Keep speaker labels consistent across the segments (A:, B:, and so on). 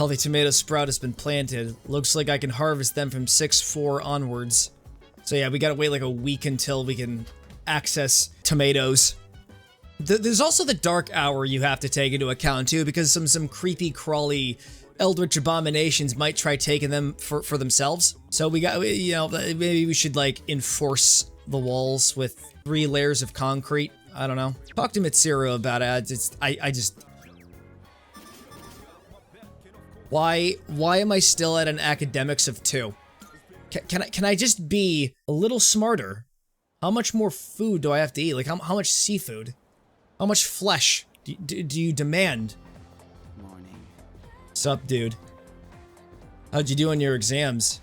A: Healthy tomato sprout has been planted. Looks like I can harvest them from 6-4 onwards. So yeah, we gotta wait like a week until we can access tomatoes. There's also the dark hour you have to take into account too, because some creepy, crawly eldritch abominations might try taking them for themselves. So we got, you know, maybe we should like enforce the walls with 3 layers of concrete. I don't know. Talk to Mitsuru about it. I just... Why am I still at an academics of 2? Can I just be a little smarter? How much more food do I have to eat? Like how much seafood? How much flesh do you demand?
B: Morning.
A: Sup, dude? How'd you do on your exams?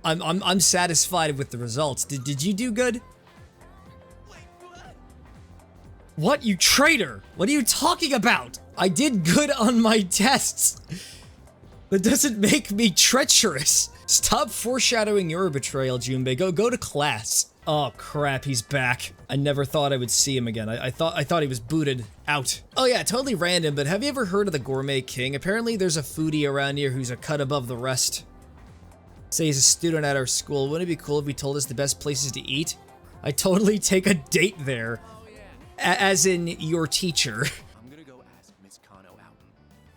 A: I'm satisfied with the results. Did you do good? What, you traitor? What are you talking about? I did good on my tests. That doesn't make me treacherous. Stop foreshadowing your betrayal, Junbei. Go to class. Oh crap, he's back. I never thought I would see him again. I thought he was booted out. Oh yeah, totally random, but have you ever heard of the Gourmet King? Apparently there's a foodie around here who's a cut above the rest. Say he's a student at our school. Wouldn't it be cool if he told us the best places to eat? I'd totally take a date there. As in your teacher.
B: I'm gonna go ask Miss Kano out.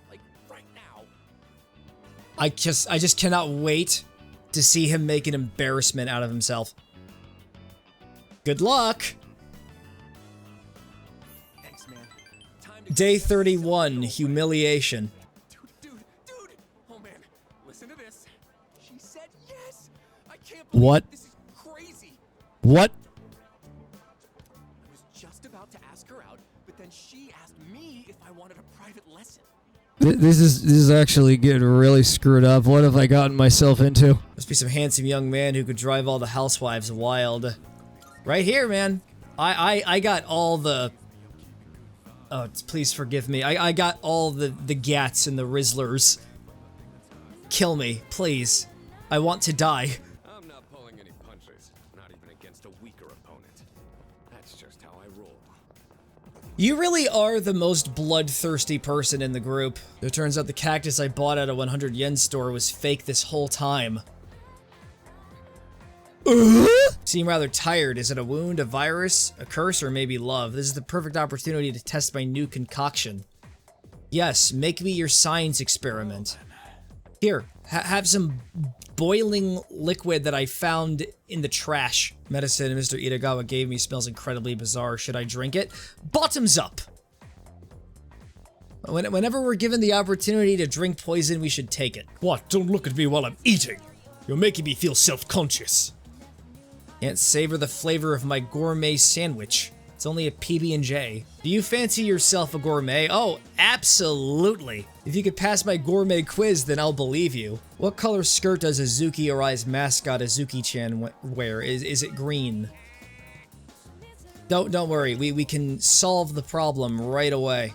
B: Like, right now.
A: I just cannot wait to see him make an embarrassment out of himself. Good luck!
B: Thanks, man. Time to
A: Day 31, humiliation.
B: Dude. Oh man, listen to this. She said yes. I can't believe
A: What?
B: This is crazy.
A: What?
B: I was just about to ask her out, but then she asked me if I wanted a private lesson.
A: This is actually getting really screwed up. What have I gotten myself into? Must be some handsome young man who could drive all the housewives wild. Right here, man. I got all the... Oh, please forgive me. I got all the Gats and the Rizzlers. Kill me, please. I want to die.
C: I'm not pulling any punches, not even against a weaker opponent. That's just how I roll.
A: You really are the most bloodthirsty person in the group. It turns out the cactus I bought at a 100 yen store was fake this whole time. Seem rather tired. Is it a wound, a virus, a curse, or maybe love? This is the perfect opportunity to test my new concoction. Yes, make me your science experiment. Here, have some boiling liquid that I found in the trash. Medicine Mr. Itagawa gave me smells incredibly bizarre. Should I drink it? Bottoms up! Whenever we're given the opportunity to drink poison, we should take it. What? Don't look at me while I'm eating! You're making me feel self-conscious. Can't savor the flavor of my gourmet sandwich. It's only a PB&J. Do you fancy yourself a gourmet? Oh, absolutely. If you could pass my gourmet quiz, then I'll believe you. What color skirt does Azuki Arai's mascot Azuki-chan wear? Is it green? Don't worry. We can solve the problem right away.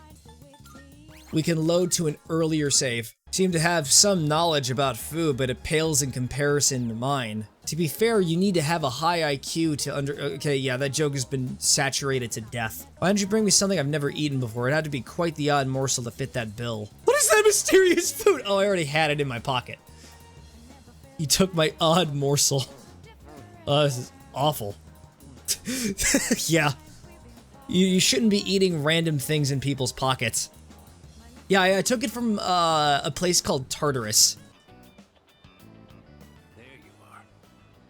A: We can load to an earlier save. Seem to have some knowledge about food, but it pales in comparison to mine. To be fair, you need to have a high IQ to okay, yeah, that joke has been saturated to death. Why don't you bring me something I've never eaten before? It had to be quite the odd morsel to fit that bill. What is that mysterious food? Oh, I already had it in my pocket. You took my odd morsel. This is awful. Yeah. You shouldn't be eating random things in people's pockets. Yeah, I took it from a place called Tartarus.
B: There you are.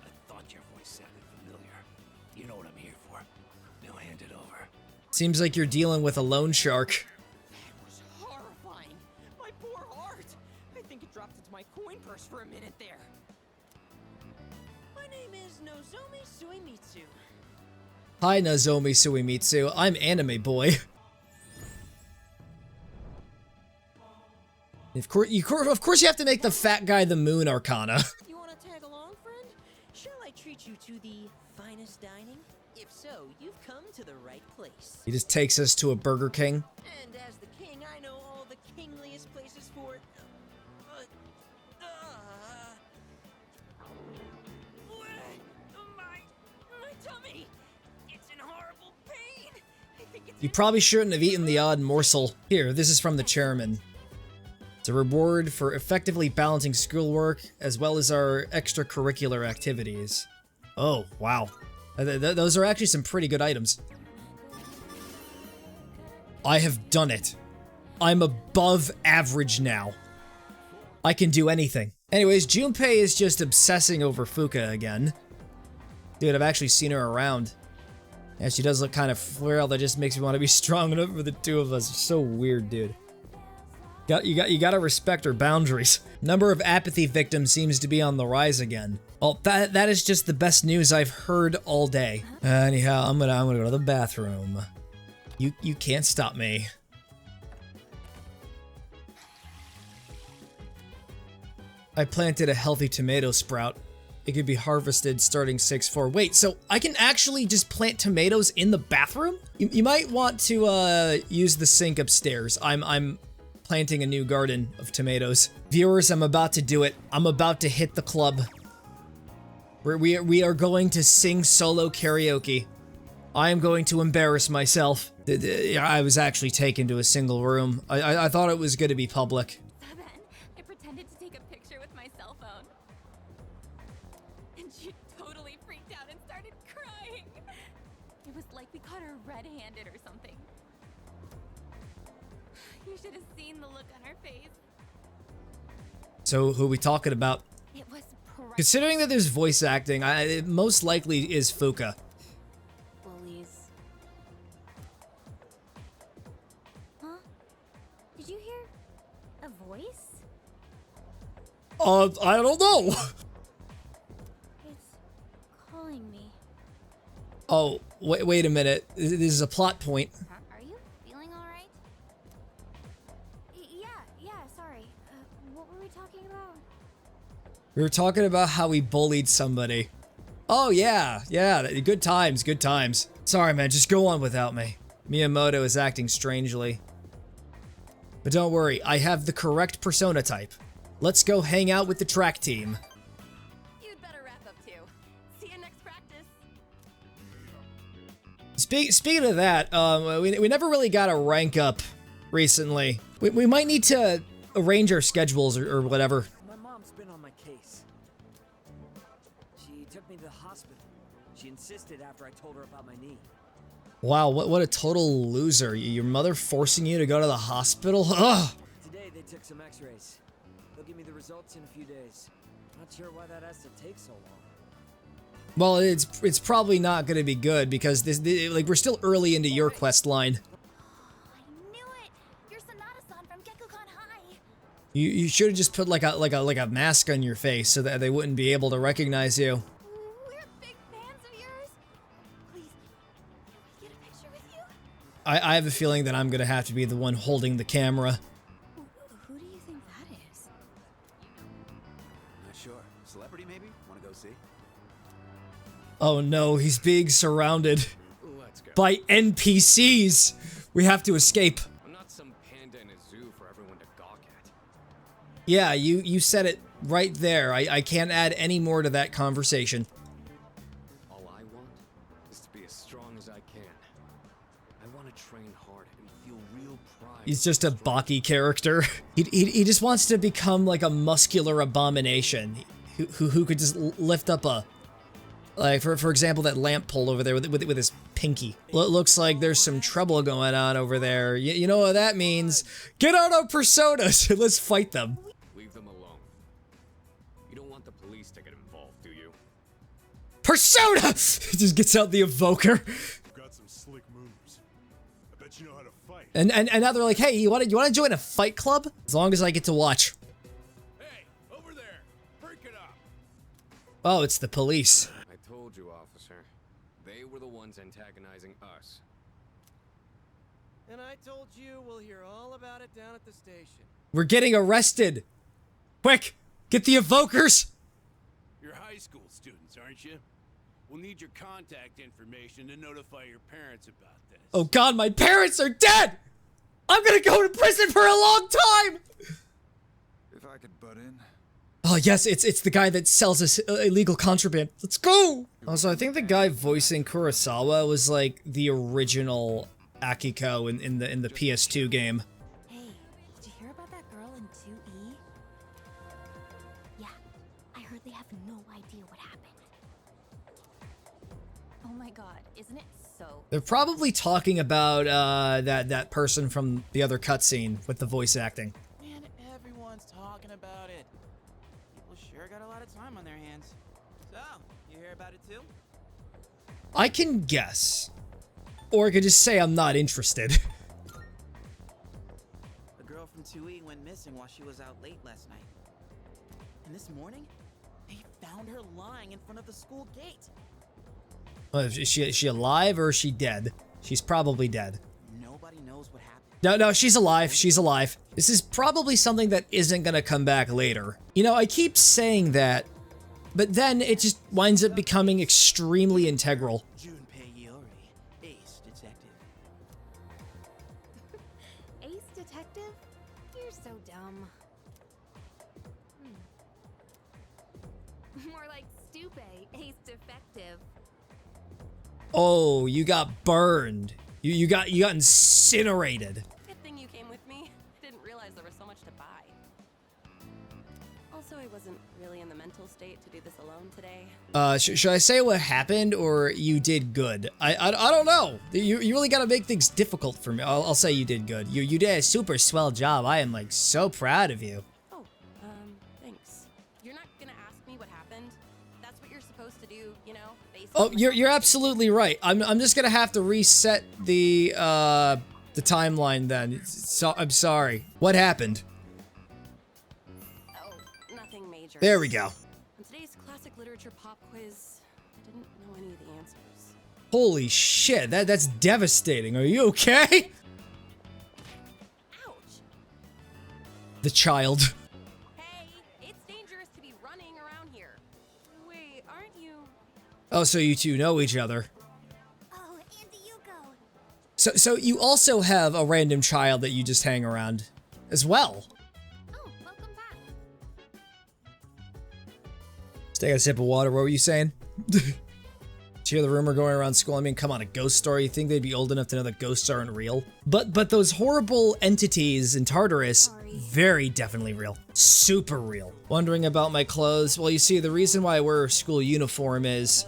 B: I thought your voice sounded familiar. You know what I'm here for. Now hand it over.
A: Seems like you're dealing with a loan shark.
D: It was horrifying. My poor heart. I think it dropped into my coin purse for a minute there. My name is Nozomi Suimitsu.
A: Hi, Nozomi Suimitsu. I'm Anime Boy. Of course you have to make the fat guy the Moon Arcana.
D: You want to tag along, friend? Shall I treat you to the finest dining? If so, you've come to the right place.
A: He just takes us to a Burger King.
D: And as the king, I know all the kingliest places for my tummy. It's in horrible pain. I think it's
A: You probably shouldn't have eaten the odd morsel. Here, this is from the chairman. It's a reward for effectively balancing schoolwork as well as our extracurricular activities. Oh, wow. Those are actually some pretty good items. I have done it. I'm above average now. I can do anything. Anyways, Junpei is just obsessing over Fuka again. Dude, I've actually seen her around. And she does look kind of frail. That just makes me want to be strong enough for the two of us. It's so weird, dude. You gotta respect her boundaries. Number of apathy victims seems to be on the rise again. Oh, that is just the best news I've heard all day. Anyhow, I'm gonna go to the bathroom. You can't stop me. I planted a healthy tomato sprout. It could be harvested starting 6-4. Wait, so I can actually just plant tomatoes in the bathroom? You might want to use the sink upstairs. I'm planting a new garden of tomatoes. Viewers, I'm about to do it. I'm about to hit the club. We are going to sing solo karaoke. I am going to embarrass myself. I was actually taken to a single room. I thought it was going to be public.
E: Then I pretended to take a picture with my cell phone. And she totally freaked out and started crying. It was like we caught her red-handed or something. You should have seen the look on her face.
A: So who are we talking about?
E: It was
A: Considering that there's voice acting, it most likely is Fuka.
E: bullies. Huh? Did you hear a voice?
A: I don't know.
E: It's calling me.
A: Oh, wait a minute. This is a plot point.
E: Are you feeling all right? Yeah, sorry. What were we talking about?
A: We were talking about how we bullied somebody. Oh, yeah, good times, good times. Sorry, man, just go on without me. Miyamoto is acting strangely. But don't worry, I have the correct persona type. Let's go hang out with the track team.
E: You'd better wrap up too. See you next practice.
A: Speaking of that, we never really got a rank up recently. We might need to arrange our schedules or whatever.
F: My mom's been on my case. She took me to the hospital. She insisted after I told her about my knee.
A: Wow, what a total loser. Your mother forcing you to go to the hospital? Ugh!
F: Today they took some x-rays. They'll give me the results in a few days. Not sure why that has to take so long.
A: Well, it's probably not going to be good because we're still early into your quest line.
E: I knew it! You're Sonata-san from Gekukan High.
A: You should have just put like a mask on your face so that they wouldn't be able to recognize you.
E: We're big fans of yours. Please, can we get a picture with you?
A: I have a feeling that I'm going to have to be the one holding the camera.
E: Who do you think that is?
B: Not sure. Celebrity, maybe? Want to go see?
A: Oh no, he's being surrounded
C: Let's go.
A: by NPCs. We have to escape.
C: I'm not some panda in a zoo for everyone to gawk at.
A: Yeah, you said it right there. I can't add any more to that conversation.
C: All I want is to be as strong as I can. I want to train hard and feel real pride.
A: He's just a Baki character. He just wants to become like a muscular abomination who could just lift up a, like for example, that lamp pole over there with his pinky. Looks like there's some trouble going on over there. You know what that means? Get out of personas and let's fight them.
C: Leave them alone. You don't want the police to get involved, do you?
A: Persona! He just gets out the evoker.
G: Got some slick moves. I bet you know how to fight.
A: And now they're like, hey, you want to join a fight club? As long as I get to watch.
C: Hey, over there! Break it up!
A: Oh, it's the police.
C: I told you, officer. They were the ones antagonizing us.
F: And I told you we'll hear all about it down at the station.
A: We're getting arrested. Quick, get the evokers.
H: You're high school students, aren't you? We'll need your contact information to notify your parents about this.
A: Oh God, my parents are dead. I'm gonna go to prison for a long time.
G: If I could butt in.
A: Oh yes, it's the guy that sells us illegal contraband. Let's go. Also, I think the guy voicing Kurosawa was like the original Akiko in the PS2 game.
E: Hey, did you hear about that girl in have no idea what happened. Oh my god, isn't it so?
A: They're probably talking about that person from the other cutscene with the voice acting.
I: Man, everyone's talking about it. People sure got a lot of time on their hands. So, you hear about it too?
A: I can guess. Or I could just say I'm not interested.
I: A girl from 2E went missing while she was out late last night. And this morning, they found her lying in front of the school gate.
A: Is she alive or is she dead? She's probably dead.
I: Nobody knows what happened.
A: No, she's alive. She's alive. This is probably something that isn't gonna come back later. You know, I keep saying that, but then it just winds up becoming extremely integral.
I: Junpei Iori, ace detective.
E: Ace Detective? You're so dumb. More like Stupe, Ace Defective.
A: Oh, you got burned. You got incinerated.
J: Good thing you came with me. I didn't realize there was so much to buy. Also, I wasn't really in the mental state to do this alone today.
A: Should I say what happened or you did good? I don't know. You really gotta make things difficult for me. I'll say you did good. You did a super swell job. I am like so proud of you.
J: Oh, thanks. You're not gonna ask me what happened? That's what you're supposed to do, you know?
A: Oh, you're absolutely right. I'm just gonna have to reset the timeline then. So I'm sorry. What happened?
J: Oh, nothing major.
A: There we go.
J: On today's classic literature pop quiz, I didn't know any of the answers.
A: Holy shit, that's devastating. Are you okay?
J: Ouch!
A: The child.
J: Hey, it's dangerous to be running around here. Wait, aren't you?
A: Oh, so you two know each other.
E: Oh, and Yuko.
A: So you also have a random child that you just hang around as well.
E: Oh, welcome back.
A: Just take a sip of water. What were you saying? Did you hear the rumor going around school? I mean, come on, a ghost story. You think they'd be old enough to know that ghosts aren't real? But those horrible entities in Tartarus, very definitely real. Super real. Wondering about my clothes? Well, you see, the reason why I wear a school uniform is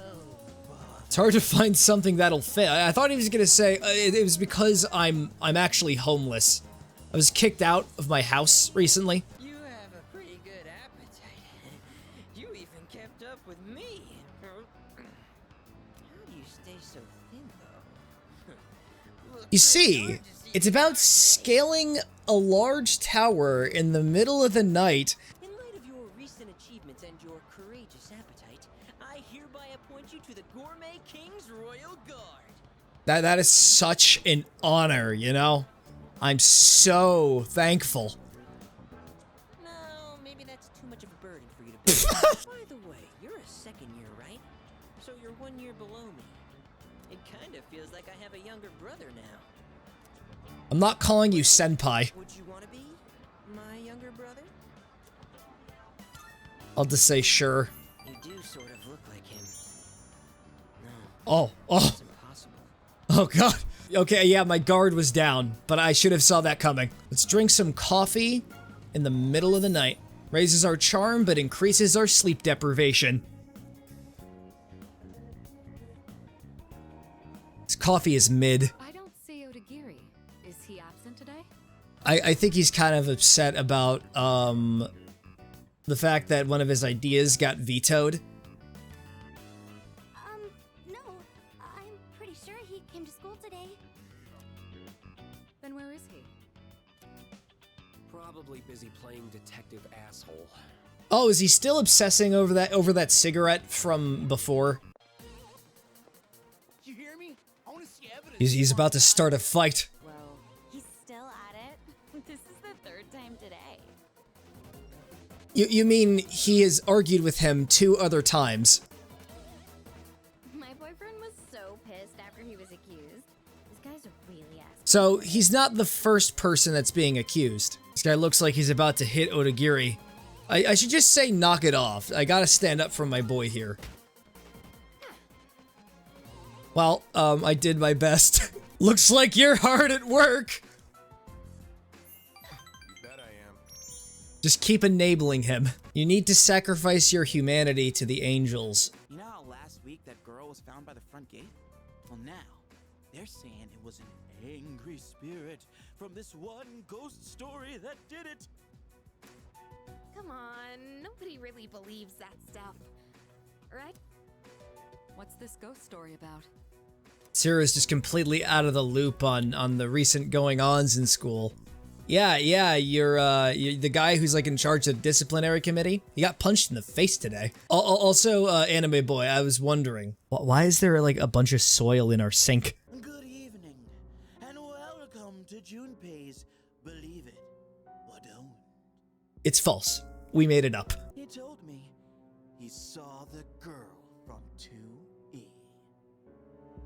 A: it's hard to find something that'll fit. I thought he was gonna say it was because I'm actually homeless. I was kicked out of my house recently.
D: You have a pretty good appetite. You even kept up with me. How do you stay so thin, though?
A: You see, it's about scaling a large tower in the middle of the night.
D: In light of your recent achievements and your courageous appetite, I hereby appoint you to the Gourmet King's Royal Guard.
A: That is such an honor, you know? I'm so thankful.
D: No, maybe that's too much of a burden for you to bear. By the way, you're a second year, right? So you're 1 year below me. It kind of feels like I have a younger brother now.
A: I'm not calling you senpai.
D: Would you want to be my younger brother?
A: I'll just say sure.
D: You do sort of look like him. No,
A: Oh,
D: it's impossible.
A: oh god. Okay, yeah, my guard was down, but I should have saw that coming. Let's drink some coffee in the middle of the night. Raises our charm, but increases our sleep deprivation. This coffee is mid.
E: I don't see Odagiri. Is he absent today?
A: I think he's kind of upset about, the fact that one of his ideas got vetoed.
E: No. I'm pretty sure he came to school today. Then where is he?
C: Probably busy playing detective asshole.
A: Oh, is he still obsessing over that cigarette from before?
H: You hear me? I want to see evidence.
A: He's about to start a fight.
E: Well, he's still at it. This is the third time today.
A: You mean he has argued with him 2 other times?
E: My boyfriend was so pissed after he was accused. This guy's a really ass.
A: So he's not the first person that's being accused. This guy looks like he's about to hit Odagiri. I should just say knock it off. I gotta stand up for my boy here. Well, I did my best. Looks like you're hard at work.
G: That I am.
A: Just keep enabling him. You need to sacrifice your humanity to the angels.
I: You know how last week that girl was found by the front gate? Well, now they're saying it was an angry spirit from this one ghost story that did it.
E: Come on, nobody really believes that stuff, right?
J: What's this ghost story about?
A: Sarah's just completely out of the loop on the recent going-ons in school. Yeah, you're the guy who's like in charge of the disciplinary committee. He got punched in the face today. Also, Anime Boy, I was wondering, why is there like a bunch of soil in our sink?
I: Good evening, and welcome to Junpei's Believe It or Don't.
A: It's false. We made it up.
I: He told me he saw the girl from 2E.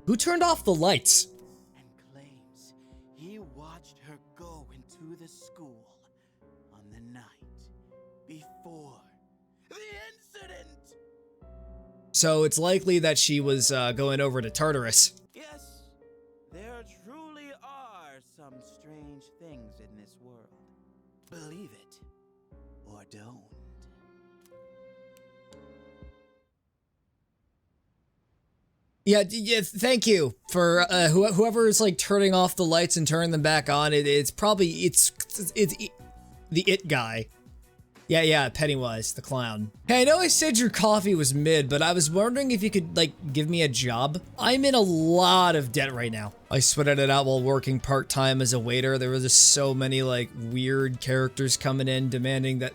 A: Who turned off the lights?
I: And claims he watched her go into the school on the night before the incident.
A: So it's likely that she was going over to Tartarus.
I: Yes, there truly are some strange things in this world. Believe it or don't.
A: Yeah, thank you for whoever's like turning off the lights and turning them back on. It's probably it's the it guy. Yeah, Pennywise, the clown. Hey, I know I said your coffee was mid, but I was wondering if you could, like, give me a job. I'm in a lot of debt right now. I sweated it out while working part-time as a waiter. There were just so many, like, weird characters coming in demanding that,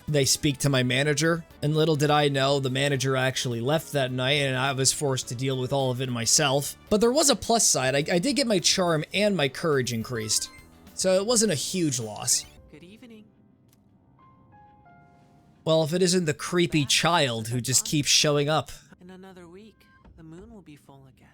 A: they speak to my manager. And little did I know, the manager actually left that night, and I was forced to deal with all of it myself. But there was a plus side. I did get my charm and my courage increased. So it wasn't a huge loss.
D: Good evening.
A: Well, if it isn't the creepy child who just keeps showing up.
D: In another week, the moon will be full again.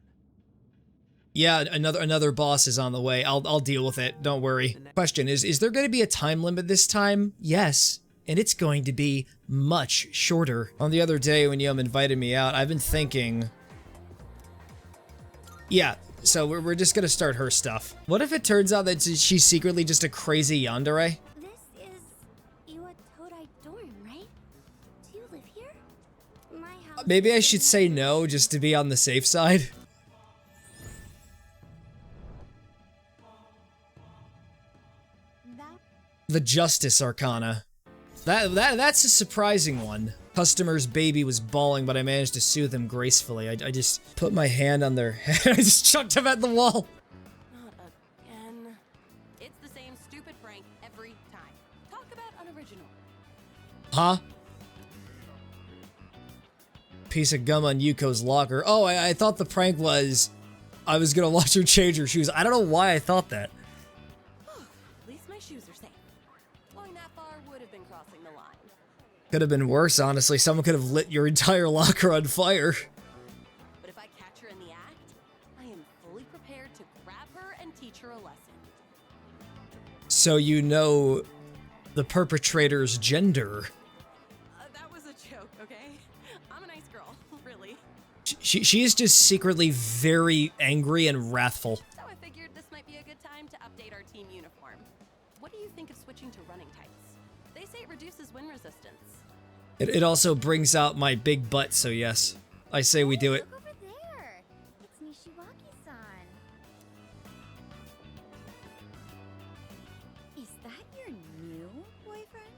A: Yeah, another boss is on the way. I'll deal with it. Don't worry. Question is there going to be a time limit this time? Yes. And it's going to be much shorter. On the other day when Yum invited me out, I've been thinking... Yeah, so we're just going to start her stuff. What if it turns out that she's secretly just a crazy yandere? Maybe I should say no, just to be on the safe side. The Justice Arcana. That's a surprising one. Customer's baby was bawling, but I managed to soothe him gracefully. I just put my hand on their head. I just chucked him at the wall.
J: Not again. It's the same stupid prank every time. Talk about unoriginal.
A: Huh? Piece of gum on Yuko's locker. Oh, I thought the prank was I was gonna watch her change her shoes. I don't know why I thought that.
J: At least my shoes are safe. Going that far would have been crossing the line.
A: Could have been worse, honestly. Someone could have lit your entire locker on fire.
J: But if I catch her in the act, I am fully prepared to grab her and teach her a lesson.
A: So you know the perpetrator's gender.
J: That was a joke, okay? I'm a nice girl, really.
A: She is just secretly very angry and wrathful.
J: So I figured this might be a good time to update our team uniform. What do you think of switching to running tights? They say it reduces wind resistance.
A: It also brings out my big butt, so yes. I say we do it.
E: Look over there. It's Nishiwaki-san. Is that your new boyfriend?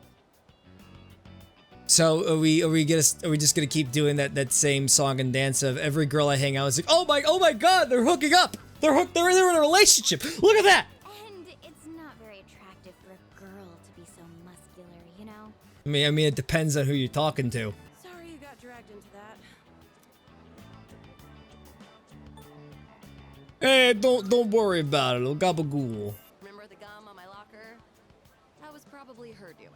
A: So are we just gonna keep doing that same song and dance of every girl I hang out is like, oh my god, they're hooking up! They're in a relationship! Look at that!
E: And it's not very attractive for a girl to be so muscular, you know?
A: I mean it depends on who you're talking to.
J: Sorry you got dragged into that.
A: Hey, don't worry about it, gabagool.
J: Remember the gum on my locker? That was probably her doing.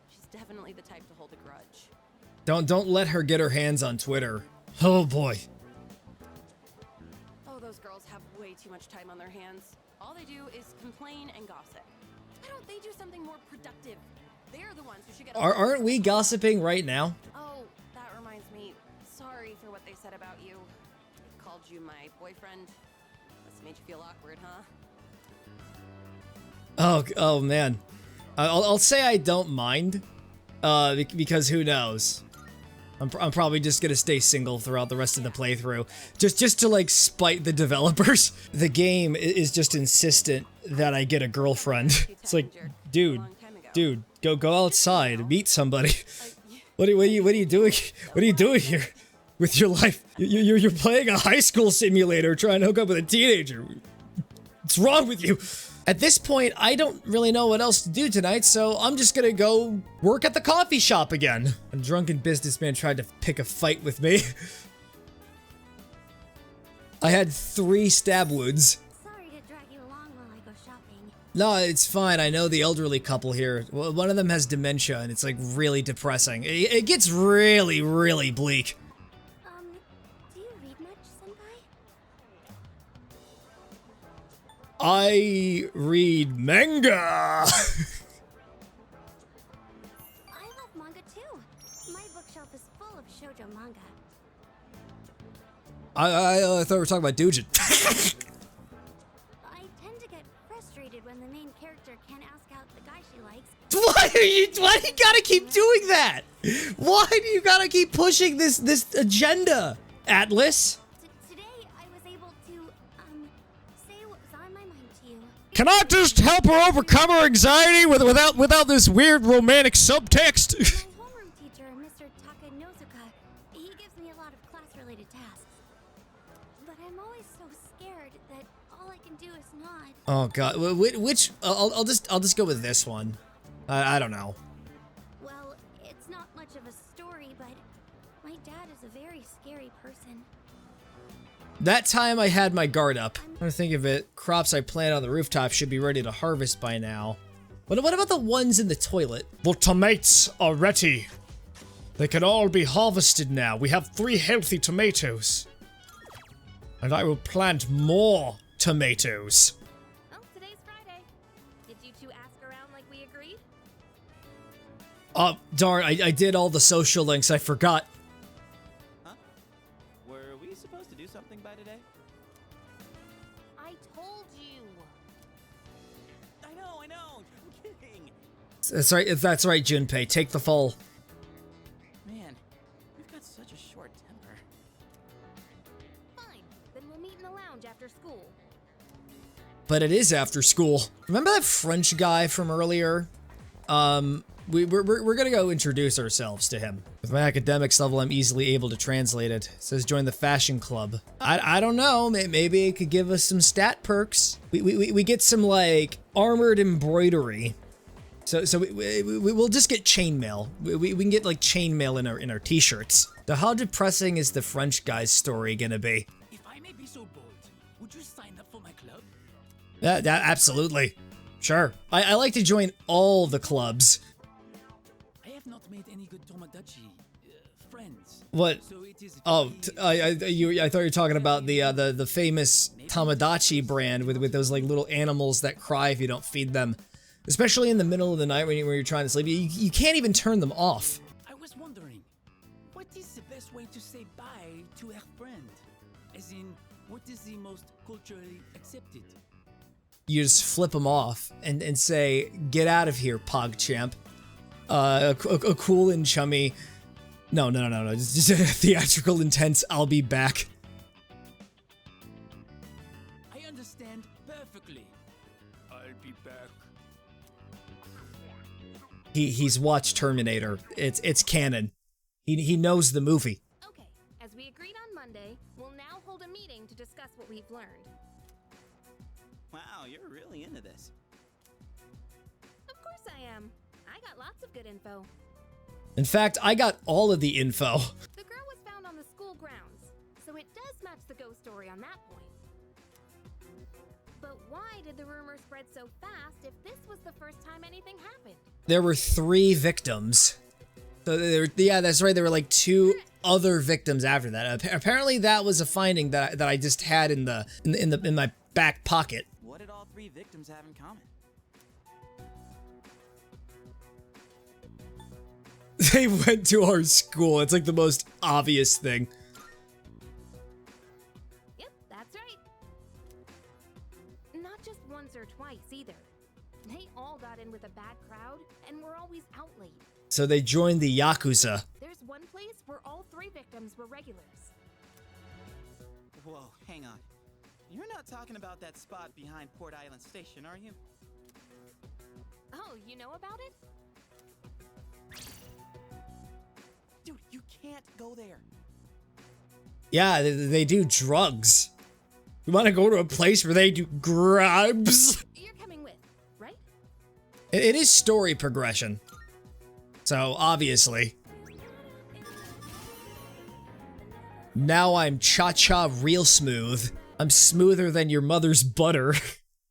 J: She's definitely the type to hold a grudge.
A: Don't let her get her hands on Twitter. Oh boy.
J: Oh, those girls have way too much time on their hands. All they do is complain and gossip. Why don't they do something more productive? They're the ones who should get.
A: Aren't we gossiping right now?
J: Oh, that reminds me. Sorry for what they said about you. They called you my boyfriend. This made you feel awkward, huh?
A: Oh man. I'll say I don't mind. Because who knows? I'm probably just gonna stay single throughout the rest of the playthrough, just to like spite the developers. The game is just insistent that I get a girlfriend. It's like, dude, go outside, meet somebody. What are you doing? What are you doing here with your life? You're playing a high school simulator, trying to hook up with a teenager. What's wrong with you? At this point, I don't really know what else to do tonight, so I'm just gonna go work at the coffee shop again. A drunken businessman tried to pick a fight with me. I had 3 stab wounds.
E: Sorry to drag you along while I go shopping.
A: No, it's fine. I know the elderly couple here. Well, one of them has dementia, and it's like really depressing. It gets really, really bleak.
E: Do you read much, Senpai?
A: I read manga.
E: I love manga too. My bookshelf is full of shoujo manga.
A: I thought we were talking about Doujin.
E: I tend to get frustrated when the main character can't ask out the guy she likes.
A: Why do you gotta keep doing that? Why do you gotta keep pushing this agenda, Atlas?
E: Today I was able to say what was on my mind to you.
A: Can I just help her overcome her anxiety without this weird romantic subtext?
E: My homeroom teacher, Mr. Takanozuka, he gives me a lot of class-related tasks. But I'm always so scared that all I can do is nod.
A: Oh god, which I'll just go with this one. I don't know.
E: Well, it's not much of a story, but my dad is a very scary person.
A: That time I had my guard up. I'm trying to think of it. Crops I plant on the rooftop should be ready to harvest by now. What about the ones in the toilet? The tomatoes are ready. They can all be harvested now. We have 3 healthy tomatoes. And I will plant more tomatoes.
J: Well, today's Friday. Did you two ask around like we agreed?
A: Oh, darn, I did all the social links. I forgot.
I: Huh? Were we supposed to do something by today?
J: I told you.
I: I know. I'm kidding.
A: That's right, Junpei. Take the fall.
I: Man, you've got such a short temper.
J: Fine. Then we'll meet in the lounge after school.
A: But it is after school. Remember that French guy from earlier? We're gonna go introduce ourselves to him. With my academics level, I'm easily able to translate it. It says join the fashion club. I don't know. Maybe it could give us some stat perks. We get some like armored embroidery. So we'll just get chainmail. We can get like chainmail in our t-shirts. So how depressing is the French guy's story gonna be?
B: If I may be so bold, would you sign up for my club?
A: That absolutely. Sure. I like to join all the clubs.
B: I have not made any good Tomodachi friends.
A: What?
B: So it is
A: Oh, I thought you were talking about the famous Tamagotchi brand with those like little animals that cry if you don't feed them. Especially in the middle of the night when you're trying to sleep. You can't even turn them off.
B: I was wondering, what is the best way to say bye to a friend? As in, what is the most culturally accepted?
A: You just flip them off and say, get out of here, PogChamp. A cool and chummy... No. Just a theatrical intense, I'll be back.
B: I understand perfectly. I'll be back.
A: He's watched Terminator. It's canon. He knows the movie.
J: Okay, as we agreed on Monday, we'll now hold a meeting to discuss what we've learned.
I: Wow, you're really into this.
J: Of course I am. I got lots of good info.
A: In fact, I got all of the info.
J: The girl was found on the school grounds, so it does match the ghost story on that point. But why did the rumor spread so fast if this was the first time anything happened?
A: There were 3 victims. So yeah, that's right. There were like 2 other victims after that. Apparently, that was a finding that I just had in my back pocket.
I: What did all 3 victims have in common?
A: They went to our school. It's like the most obvious thing.
J: Yep, that's right. Not just once or twice either. They all got in with a bad crowd and were always out late.
A: so they joined the Yakuza.
K: There's one place where all 3 victims were regulars.
I: Whoa, hang on. You're not talking about that spot behind Port Island Station, are you?
K: Oh, you know about it?
I: Dude, you can't go there.
A: Yeah, they do drugs. You want to go to a place where they do grubs?
K: You're coming with, right?
A: It is story progression. So, obviously. Now I'm cha-cha real smooth. I'm smoother than your mother's butter.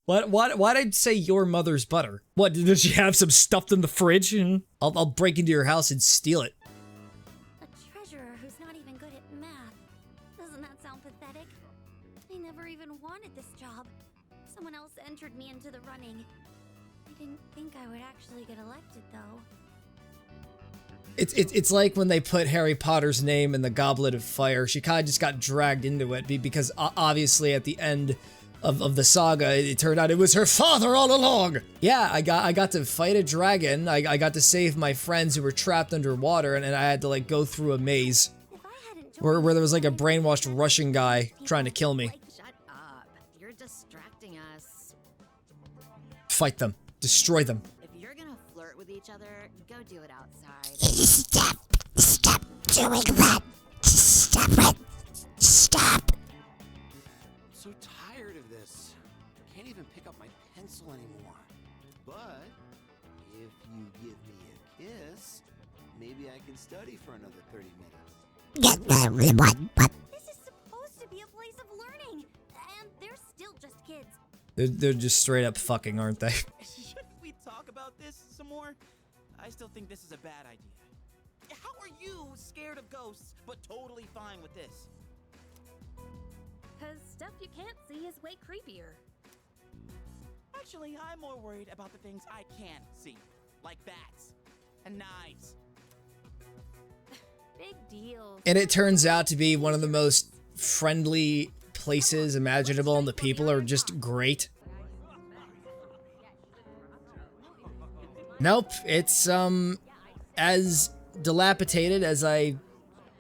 A: Why'd I say your mother's butter? What, did she have some stuffed in the fridge? I'll break into your house and steal it.
E: A treasurer who's not even good at math. Doesn't that sound pathetic? I never even wanted this job. Someone else entered me into the running. I didn't think I would actually get elected, though.
A: It's like when they put Harry Potter's name in the Goblet of Fire. She kind of just got dragged into it because obviously at the end of the saga, it turned out it was her father all along. Yeah, I got to fight a dragon. I got to save my friends who were trapped underwater, and I had to like go through a maze where there was like a brainwashed Russian guy trying to kill me.
L: Shut up. You're distracting us.
A: Fight them. Destroy them.
L: If you're gonna flirt with each other, go do it outside.
E: Stop doing that. Stop it. Stop.
C: I'm so tired of this. I can't even pick up my pencil anymore. But if you give me a kiss, maybe I can study for another 30 minutes.
E: This is supposed to be a place of learning, and they're still just kids.
A: They're just straight up fucking, aren't they?
I: Should we talk about this some more? I still think this is a bad idea. How are you scared of ghosts, but totally fine with this?
K: Because stuff you can't see is way creepier.
I: Actually, I'm more worried about the things I can see, like bats and knives.
K: Big deal.
A: And it turns out to be one of the most friendly places imaginable, and the people are just great. Nope, it's as dilapidated as I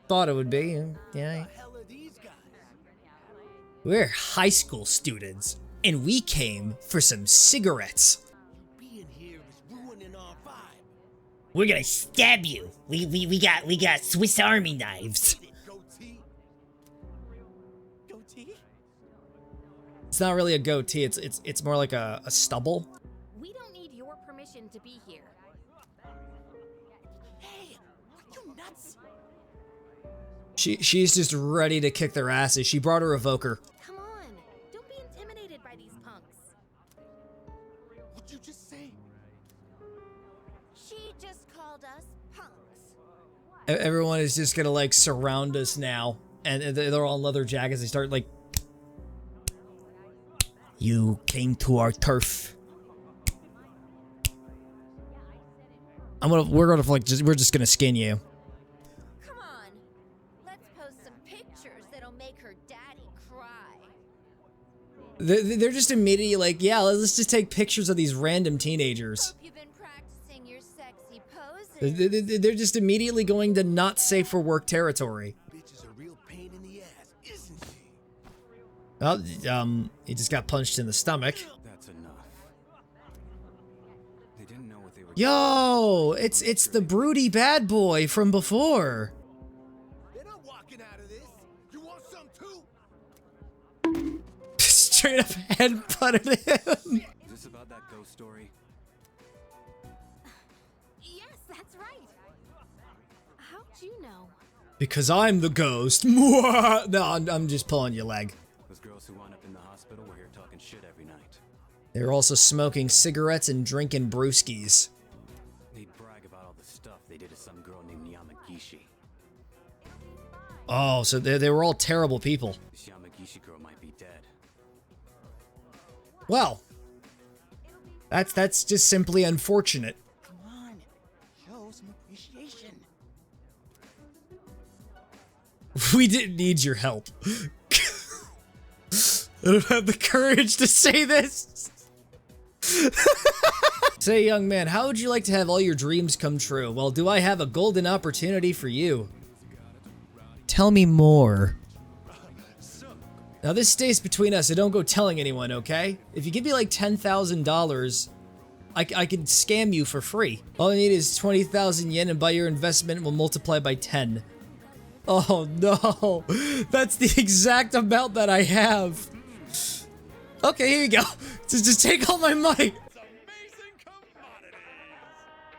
A: thought it would be. Yeah. We're high school students, and we came for some cigarettes.
I: Being here is ruining our vibe.
M: We're gonna stab you. We got Swiss Army knives.
I: Goatee? Goatee?
A: It's not really a goatee. It's more like a stubble.
K: We don't need your permission to be here.
I: Hey, are you nuts?
A: She's just ready to kick their asses. She brought her evoker.
K: Come on. Don't be intimidated by these punks.
I: What'd you just say?
E: She just called us punks.
A: Everyone is just gonna like surround us now, and they're all in leather jackets. They start like, you came to our turf. We're just gonna skin you.
E: Come on. Let's post some pictures that'll make her daddy cry.
A: They're just immediately like, yeah, let's just take pictures of these random teenagers.
E: Hope you've been practicing your sexy poses.
A: They're just immediately going to not safe for work territory.
I: Bitch is a real pain in the ass, isn't she?
A: Well, he just got punched in the stomach.
C: That's enough. They didn't know what they were.
A: Yo, it's the broody bad boy from before.
I: They're not walking out of this. You want some too?
A: Straight up headbutted him.
C: Is this about that ghost story?
K: Yes, that's right. How'd you know?
A: Because I'm the ghost. No, I'm just pulling your leg.
C: Those girls who wound up in the hospital were here talking shit every night.
A: They were also smoking cigarettes and drinking brewskis.
C: They'd brag about all the stuff they did to some girl named Yamagishi.
A: Oh, so they were all terrible people.
C: This Yamagishi girl might be dead.
A: Well, that's just simply unfortunate.
I: Come on, show some appreciation.
A: We didn't need your help. I don't have the courage to say this. Say, young man, how would you like to have all your dreams come true? Well, do I have a golden opportunity for you? Tell me more. Now this stays between us, so don't go telling anyone, okay? If you give me like $10,000, I can scam you for free. All I need is 20,000 yen, and by your investment will multiply by 10. Oh no, that's the exact amount that I have. Okay, here you go. Just take all my money.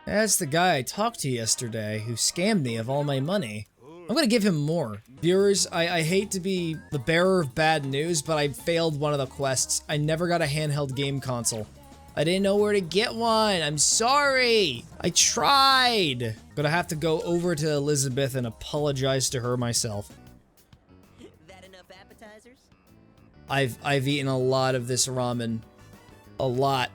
A: That's the guy I talked to yesterday who scammed me of all my money. I'm gonna give him more. Viewers, I hate to be the bearer of bad news, but I failed one of the quests. I never got a handheld game console. I didn't know where to get one. I'm sorry. I tried. Gonna have to go over to Elizabeth and apologize to her myself.
D: That enough appetizers?
A: I've eaten a lot of this ramen. A lot.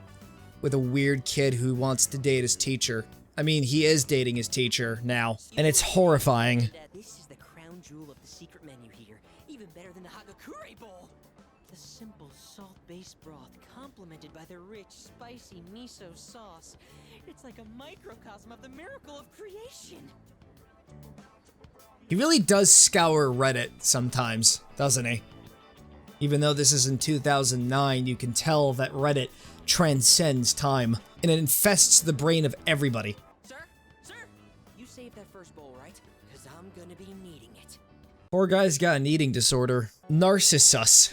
A: With a weird kid who wants to date his teacher. I mean, he is dating his teacher now, and it's horrifying.
D: This is the crown jewel of the secret menu here. Even better than the Hagakure Bowl. The simple salt-based broth complemented by the rich, spicy miso sauce. It's like a microcosm of the miracle of creation.
A: He really does scour Reddit sometimes, doesn't he? Even though this is in 2009, you can tell that Reddit transcends time, and it infests the brain of everybody.
D: Sir? You saved that first bowl, right? Because I'm gonna be needing it.
A: Poor guy's got an eating disorder. Narcissus.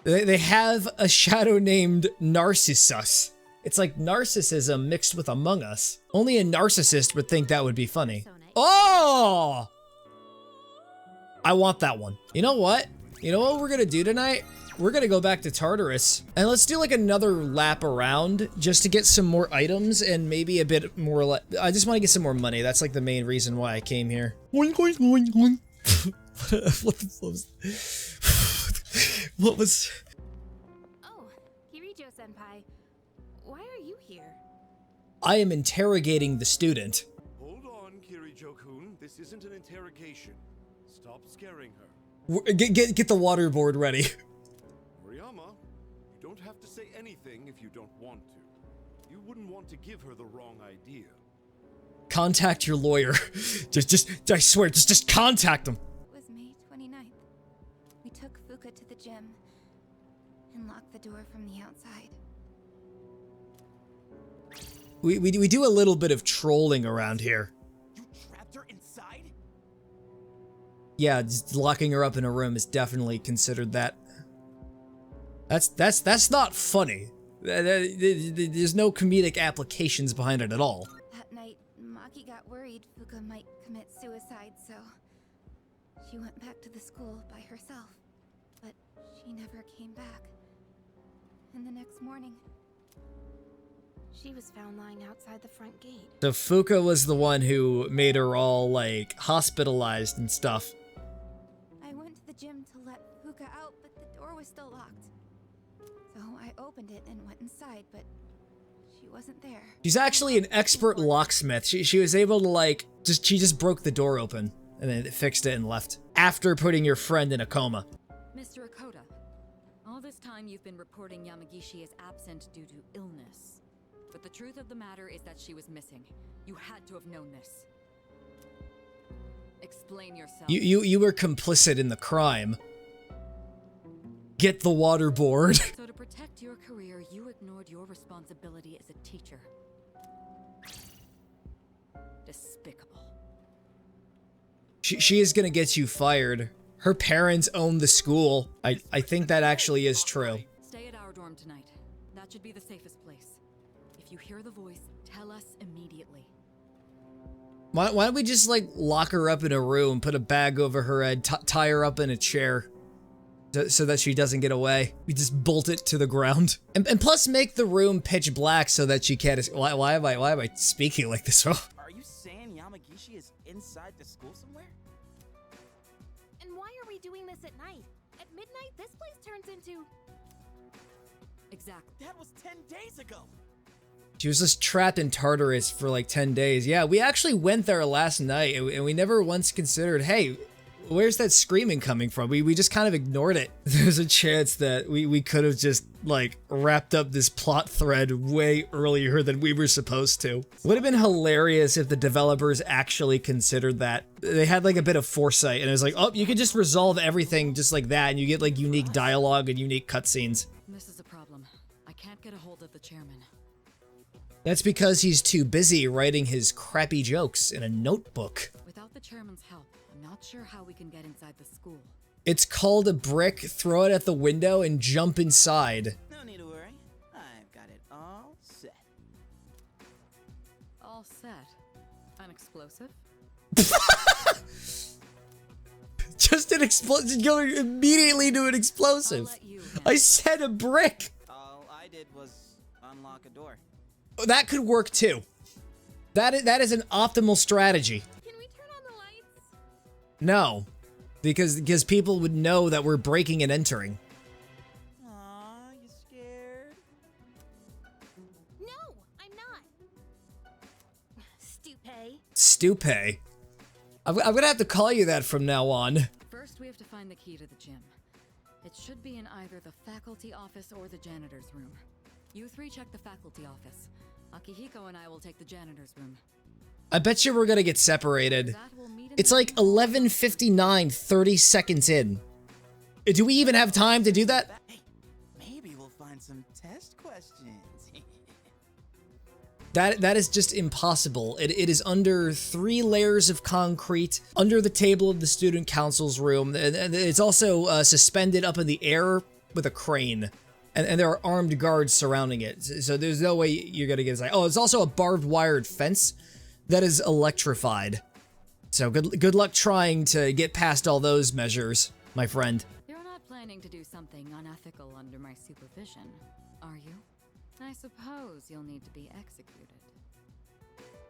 A: They have a shadow named Narcissus. It's like narcissism mixed with Among Us. Only a narcissist would think that would be funny. Oh! I want that one. You know what? You know what we're gonna do tonight? We're gonna go back to Tartarus, and let's do like another lap around just to get some more items and maybe a bit more. I just want to get some more money. That's like the main reason why I came here. What was?
K: Oh, Kirijo-senpai. Why are you here?
A: I am interrogating the student.
G: Hold on, Kirijo-kun. This isn't an interrogation. Stop scaring her.
A: Get the waterboard ready.
G: Moriyama, you don't have to say anything if you don't want to. You wouldn't want to give her the wrong idea.
A: Contact your lawyer. I swear, just contact him.
K: It was May 29th. We took Fuka to the gym and locked the door from the outside.
A: We do a little bit of trolling around here.
I: You trapped her inside?
A: Yeah, just locking her up in a room is definitely considered that. That's not funny. There's no comedic applications behind it at all.
K: That night, Maki got worried Fuka might commit suicide, so she went back to the school by herself. But she never came back. And the next morning, she was found lying outside the front gate.
A: So Fuka was the one who made her all, like, hospitalized and stuff.
K: I went to the gym to let Fuka out, but the door was still locked. So I opened it and went inside, but she wasn't there.
A: She's actually an expert locksmith. She was able to, like, she just broke the door open and then fixed it and left. After putting your friend in a coma.
N: Mr. Akoda, all this time you've been reporting Yamagishi as absent due to illness. But the truth of the matter is that she was missing. You had to have known this. Explain yourself.
A: You were complicit in the crime. Get the waterboard.
N: So to protect your career, you ignored your responsibility as a teacher. Despicable.
A: She is gonna get you fired. Her parents own the school. I think that actually is true.
N: Stay at our dorm tonight. That should be the safest place. If you hear the voice, tell us immediately.
A: Why don't we just, like, lock her up in a room, put a bag over her head, tie her up in a chair, so that she doesn't get away. We just bolt it to the ground. And plus make the room pitch black so that she can't... Why am I speaking like this?
I: Are you saying Yamagishi is inside the school somewhere?
K: And why are we doing this at night? At midnight, this place turns into...
N: Exactly.
I: That was 10 days ago.
A: She was just trapped in Tartarus for like 10 days. Yeah, we actually went there last night, and we never once considered, hey, Where's that screaming coming from? We just kind of ignored it. There's a chance that we could have just, like, wrapped up this plot thread way earlier than we were supposed to. Would have been hilarious if the developers actually considered that. They had, like, a bit of foresight, and it was like, oh, you can just resolve everything just like that, and you get, like, unique dialogue and unique cutscenes.
N: This is a problem. I can't get a hold of the chairman.
A: That's because he's too busy writing his crappy jokes in a notebook.
N: Without the chairman's help, I'm not sure how we can get inside the school.
A: It's called a brick, throw it at the window, and jump inside.
I: No need to worry. I've got it all set.
N: All set. An explosive?
A: Just an explosive. Go immediately to an explosive. I said a brick.
I: All I did was unlock a door.
A: That could work too. That is an optimal strategy.
J: Can we turn on the lights?
A: No, because people would know that we're breaking and entering.
I: Aw, you scared?
E: No, I'm not.
A: Stupé. I'm gonna have to call you that from now on.
N: First, we have to find the key to the gym. It should be in either the faculty office or the janitor's room. You three check the faculty office. Akihiko and I will take the janitor's room.
A: I bet you we're gonna get separated. It's like 11:59, 30 seconds in. Do we even have time to do that?
I: Hey, maybe we'll find some test questions.
A: That is just impossible. It is under 3 layers of concrete, under the table of the student council's room, and it's also suspended up in the air with a crane. And there are armed guards surrounding it, so there's no way you're gonna get inside. Oh, it's also a barbed wired fence that is electrified. So good luck trying to get past all those measures, my friend.
N: You're not planning to do something unethical under my supervision, are you? I suppose you'll need to be executed.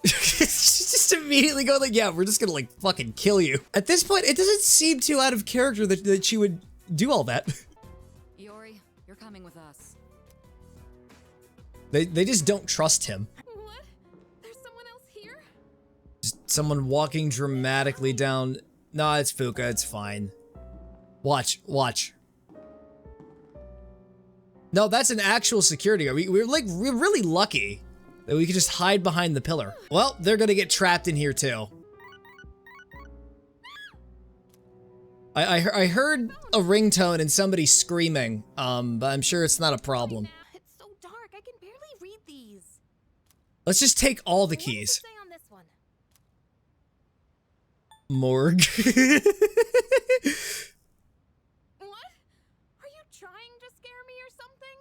A: Just immediately go like, yeah, we're just gonna like fucking kill you. At this point, it doesn't seem too out of character that she would do all that.
N: Iori, you're coming with us.
A: They just don't trust him.
J: What? There's someone else here?
A: Just someone walking dramatically down. Nah, it's Fuka, it's fine. Watch. No, that's an actual security guard. We're really lucky that we could just hide behind the pillar. Well, they're gonna get trapped in here too. I heard a ringtone and somebody screaming, but I'm sure it's not a problem.
J: It's so dark, I can barely read these.
A: Let's just take all the keys.
J: What does it say on this one?
A: Morgue.
J: What? Are you trying to scare me or something?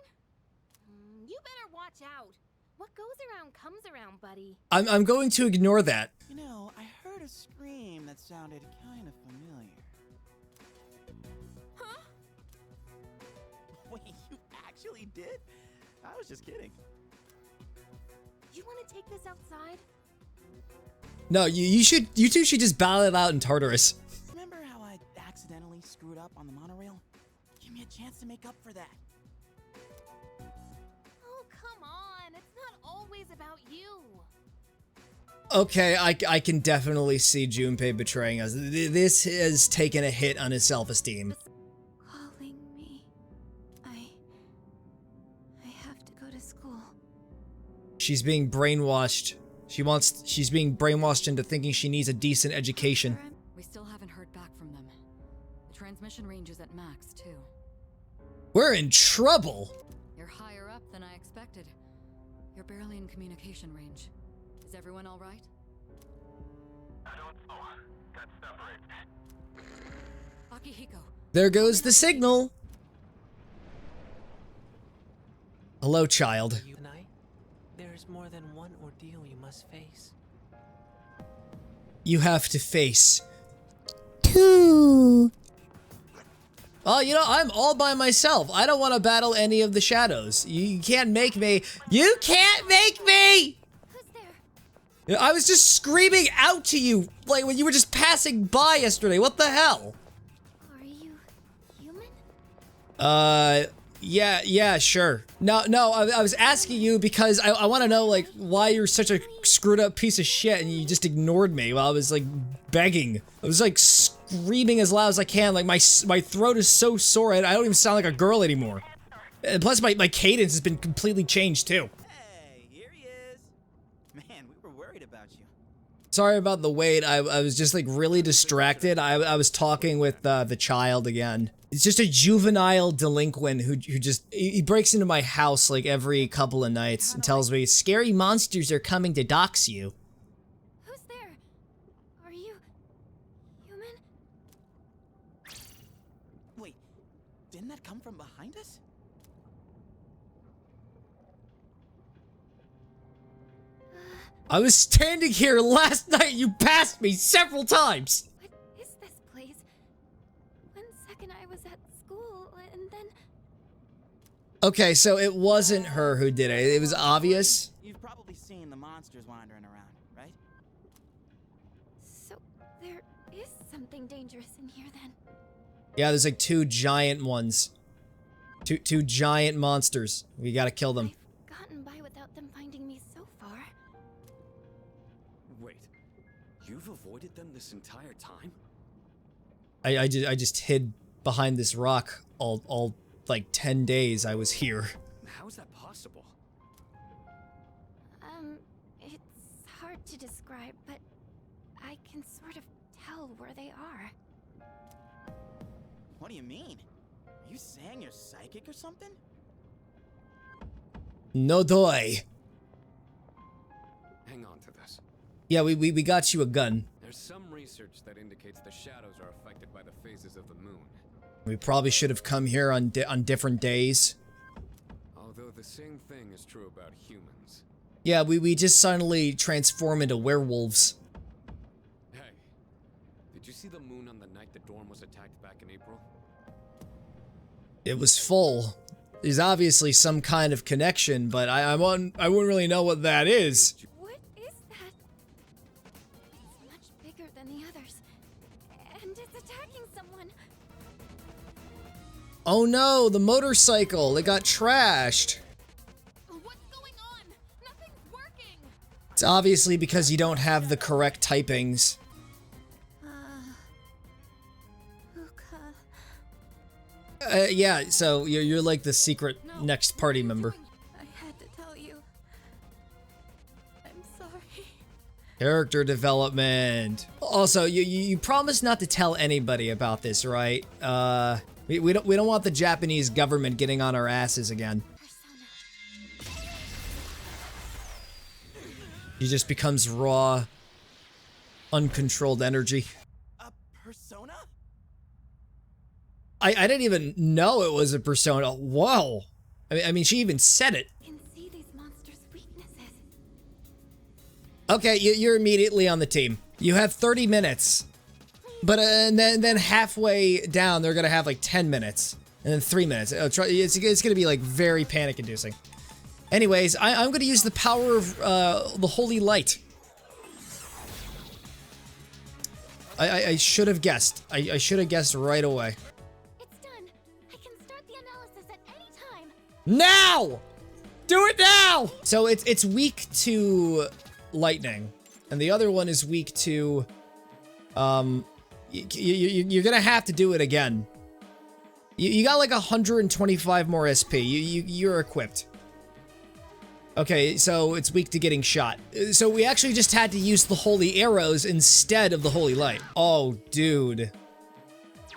J: You better watch out. What goes around comes around, buddy.
A: I'm going to ignore that.
I: You know, I heard a scream that sounded kind of familiar.
J: Huh?
I: Wait, you actually did? I was just kidding.
J: You want to take this outside?
A: No, you two should just battle it out in Tartarus.
I: Remember how I accidentally screwed up on the monorail? Give me a chance to make up for that.
J: Oh, come on. It's not always about you.
A: Okay, I can definitely see Junpei betraying us. This has taken a hit on his self-esteem.
K: Calling me. I have to go to school.
A: She's being brainwashed. She's being brainwashed into thinking she needs a decent education.
N: We still haven't heard back from them. The transmission range is at max, too.
A: We're in trouble!
N: You're higher up than I expected. You're barely in communication range. Is everyone all right?
O: I don't know. Got separated.
N: Akihiko.
A: There goes the signal. Hello, child.
P: You and I, there is more than one ordeal you must face.
A: You have to face 2. Oh, you know, I'm all by myself. I don't want to battle any of the shadows. You can't make me. You can't make me!
J: Who's there?
A: I was just screaming out to you, like when you were just passing by yesterday. What the hell?
J: Are you human?
A: Yeah, sure. No, I was asking you because I want to know, like, why you're such a screwed up piece of shit and you just ignored me while I was, like, begging. I was, like, screaming as loud as I can. Like, my throat is so sore, I don't even sound like a girl anymore. And plus, my cadence has been completely changed, too.
I: Hey, here he is. Man, we were worried about you.
A: Sorry about the wait. I was just, like, really distracted. I was talking with the child again. It's just a juvenile delinquent who just, he breaks into my house like every couple of nights and tells me, scary monsters are coming to dox you.
E: Who's there? Are you human?
I: Wait, didn't that come from behind us?
A: I was standing here last night, you passed me several times!
E: What is this place? One second I was at school, and then...
A: Okay, so it wasn't her who did it. It was obvious.
I: You've probably seen the monsters wandering around, right?
E: So, there is something dangerous in here then.
A: Yeah, there's like 2 giant ones. Two giant monsters. We gotta kill them.
E: Gotten by without them finding me so far.
F: Wait, you've avoided them this entire time?
A: I just hid behind this rock all like 10 days I was here.
F: How is that possible?
E: It's hard to describe, but I can sort of tell where they are.
I: What do you mean? Are you saying you're psychic or something?
A: No doy.
H: Hang on to this.
A: Yeah, we got you a gun.
H: There's some research that indicates the shadows are affected by the phases of the moon.
A: We probably should have come here on different days.
H: Although the same thing is true about humans.
A: Yeah, we just suddenly transform into werewolves.
H: Hey, did you see the moon on the night the dorm was attacked back in April?
A: It was full. There's obviously some kind of connection, but I wouldn't really know what that is.
E: What is that? It's much bigger than the others. And it's attacking someone.
A: Oh no, the motorcycle. It got trashed.
J: What's going on? Nothing's working.
A: It's obviously because you don't have the correct typings. Yeah, so you're like the secret next party member.
K: I had to tell you. I'm sorry.
A: Character development. Also, you promised not to tell anybody about this, right? We don't want the Japanese government getting on our asses again. He just becomes raw, uncontrolled energy.
I: A persona?
A: I didn't even know it was a persona. Whoa. I mean, she even said it.
E: Can see these monsters' weaknesses.
A: Okay, you're immediately on the team. You have 30 minutes. But and then halfway down, they're gonna have like 10 minutes. And then 3 minutes. It's gonna be like very panic-inducing. Anyways, I'm gonna use the power of the Holy Light. I should have guessed. I should have guessed right away.
E: It's done. I can start the analysis at any time.
A: Now! Do it now! So it's weak to lightning. And the other one is weak to... You're gonna have to do it again. You got like 125 more SP. You're equipped. Okay, so it's weak to getting shot. So we actually just had to use the Holy Arrows instead of the Holy Light. Oh, dude.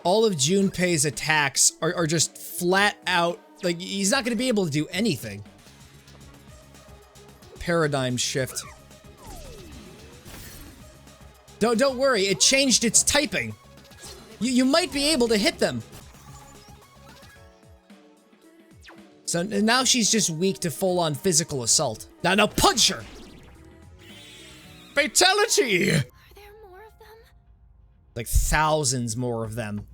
A: All of Junpei's attacks are just flat out, like, he's not gonna be able to do anything. Paradigm shift. Don't worry, it changed its typing. You might be able to hit them. So now she's just weak to full-on physical assault. Now punch her! Fatality!
E: Are there more of them?
A: Like thousands more of them.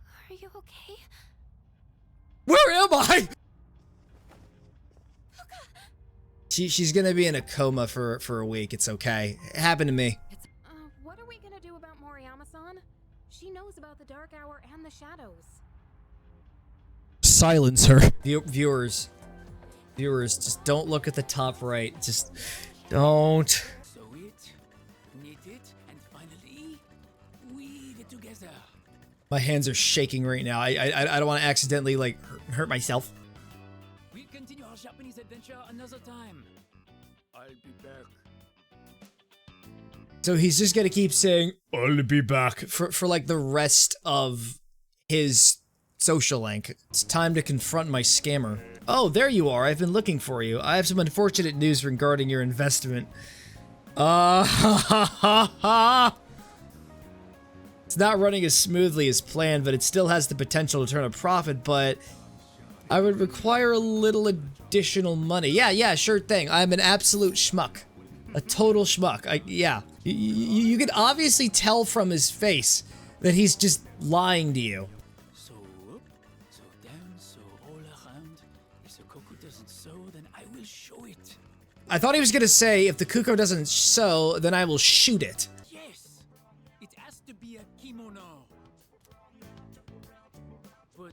E: Are you okay?
A: Where am I? She's gonna be in a coma for a week. It's okay. It happened to me.
J: What are we gonna do about Moriyama-san? She knows about the Dark Hour and the shadows.
A: silence her. Viewers, just don't look at the top right. Just don't.
B: Sew it, knit it, and finally weave it together.
A: My hands are shaking right now. I don't want to accidentally like hurt myself.
B: We'll continue our Japanese adventure another time. I'll be back.
A: So he's just gonna keep saying, "I'll be back" for like the rest of his social link. It's time to confront my scammer. Oh, there you are. I've been looking for you. I have some unfortunate news regarding your investment. It's not running as smoothly as planned, but it still has the potential to turn a profit, but I would require a little additional money. Yeah, sure thing. I'm an absolute schmuck. A total schmuck. Yeah. You can obviously tell from his face that he's just lying to you.
B: So up, so down, so all around. If the cuckoo doesn't sew, then I will show it.
A: I thought he was gonna say, if the cuckoo doesn't sew, then I will shoot it.
B: Yes, it has to be a kimono. But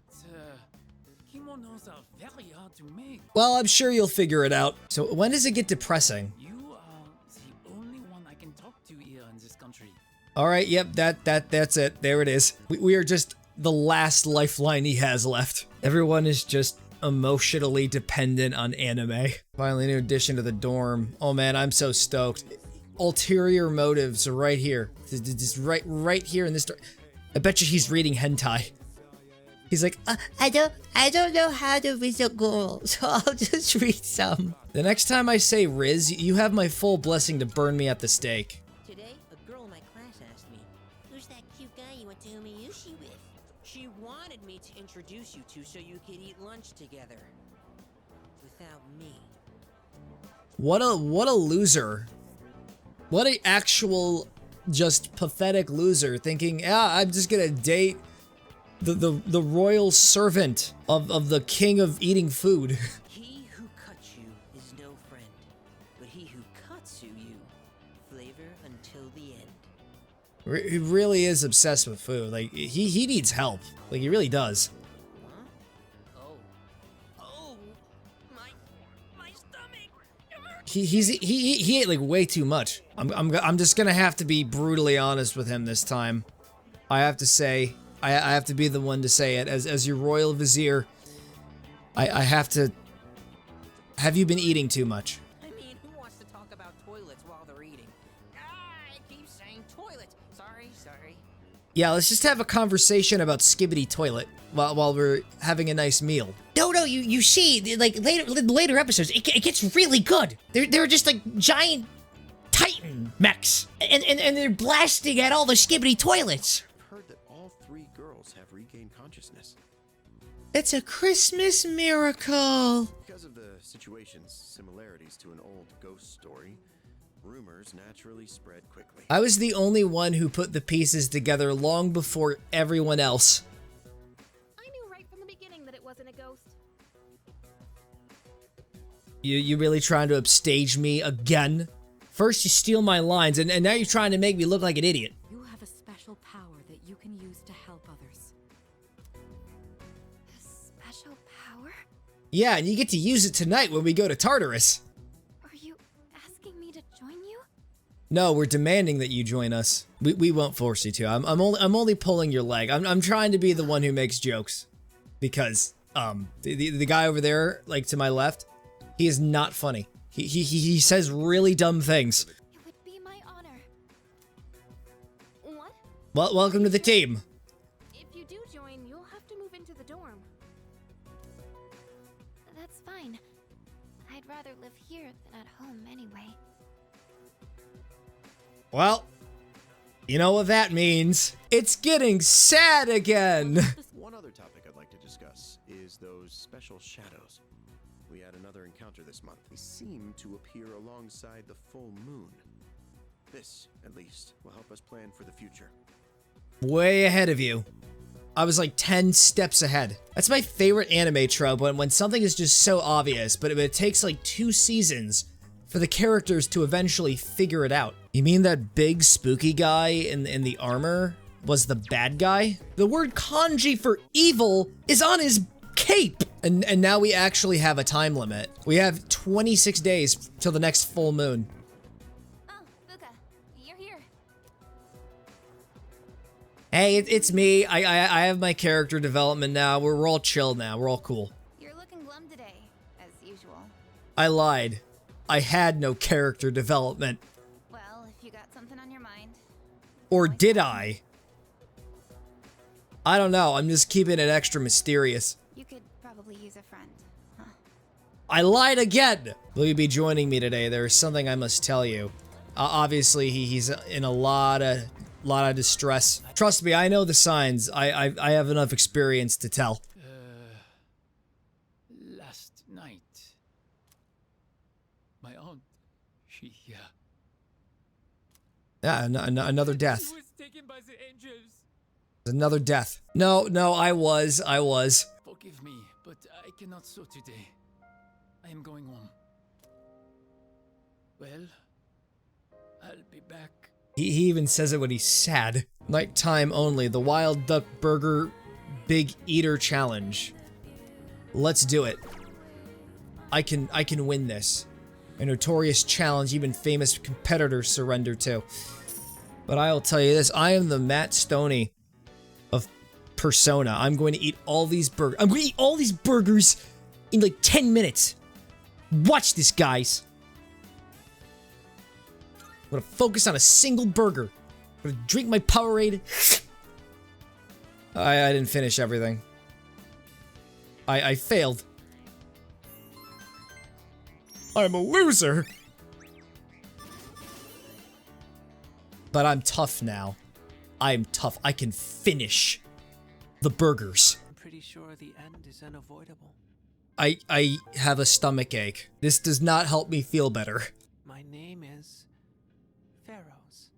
B: kimonos are very hard to make.
A: Well, I'm sure you'll figure it out. So when does it get depressing?
B: You are the only one I can talk to here in this country.
A: All right, yep, that's it. There it is. We are just the last lifeline he has left. Everyone is just emotionally dependent on anime. Finally, a new addition to the dorm. Oh man, I'm so stoked. Ulterior motives are right here. Just right here in this door. I bet you he's reading hentai. He's like, I don't know how to read a girl, so I'll just read some. The next time I say Riz, you have my full blessing to burn me at the stake.
D: Today, a girl in my class asked me, "Who's that cute guy you went to Umiyushi with?" She wanted me to introduce you to so you could eat lunch together. Without me.
A: What a loser. What a actual just pathetic loser thinking, yeah, I'm just gonna date the royal servant of the king of eating food.
D: He who cuts you is no friend, but he who cuts you, flavor until the end.
A: He really is obsessed with food. Like he needs help. Like he really does. He ate like way too much. I'm just gonna have to be brutally honest with him this time. I have to say, I have to be the one to say it as your royal vizier. I have to. Have you been eating too much?
D: I mean, who wants to talk about toilets while they're eating? I keep saying toilet. Sorry.
A: Yeah, let's just have a conversation about Skibidi Toilet while we're having a nice meal.
M: No, you see, like later episodes, it gets really good. They're just like giant Titan mechs, and they're blasting at all the Skibidi toilets.
C: I've heard that all 3 girls have regained consciousness.
M: It's a Christmas miracle.
C: Because of the situation's similarities to an old ghost story, rumors naturally spread quickly.
A: I was the only one who put the pieces together long before everyone else.
J: I knew right from the beginning that it wasn't a ghost.
A: You really trying to upstage me again? First you steal my lines, and now you're trying to make me look like an idiot.
N: You have a special power that you can use to help others.
K: A special power?
A: Yeah, and you get to use it tonight when we go to Tartarus.
K: Are you asking me to join you?
A: No, we're demanding that you join us. We won't force you to. I'm only pulling your leg. I'm trying to be the one who makes jokes, because the guy over there, like to my left, he is not funny. He says really dumb things.
K: It would be my honor. What?
A: Well, welcome to the team.
J: If you do join, you'll have to move into the dorm.
K: That's fine. I'd rather live here than at home anyway.
A: Well, you know what that means. It's getting sad again.
C: One other topic I'd like to discuss is those special shadows. We had another encounter this month. They seem to appear alongside the full moon. This, at least, will help us plan for the future.
A: Way ahead of you. I was like 10 steps ahead. That's my favorite anime trope, when something is just so obvious, but it takes like 2 seasons for the characters to eventually figure it out. You mean that big spooky guy in the armor was the bad guy? The word kanji for evil is on his cape! And now we actually have a time limit. We have 26 days till the next full moon.
K: Oh, Fuka, you're here.
A: Hey, it's me. I have my character development now. We're all chill now. We're all cool.
K: You're looking glum today, as usual.
A: I lied. I had no character development.
K: Well, if you got something on your mind.
A: Or did I? I don't know. I'm just keeping it extra mysterious.
K: You could probably use a friend. Huh.
A: I lied again! Will you be joining me today? There is something I must tell you. Obviously, he's in a lot of distress. Trust me, I know the signs. I have enough experience to tell.
B: Last night, my aunt, she,
A: Yeah, another death.
B: She was taken by the angels.
A: Another death. No, I was.
B: Forgive me, but I cannot sew today. I am going home. Well, I'll be back.
A: He even says it when he's sad. Nighttime only, the Wild Duck Burger Big Eater Challenge. Let's do it. I can win this. A notorious challenge even famous competitors surrender to. But I'll tell you this, I am the Matt Stoney of Persona. I'm going to eat all these burgers. I'm going to eat all these burgers in like 10 minutes. Watch this, guys. I'm going to focus on a single burger. I'm going to drink my Powerade. I didn't finish everything. I failed. I'm a loser. But I'm tough now. I am tough. I can finish the burgers.
P: I'm pretty sure the end is unavoidable.
A: I have a stomach ache. This does not help me feel better.
P: My name is Pharaohs.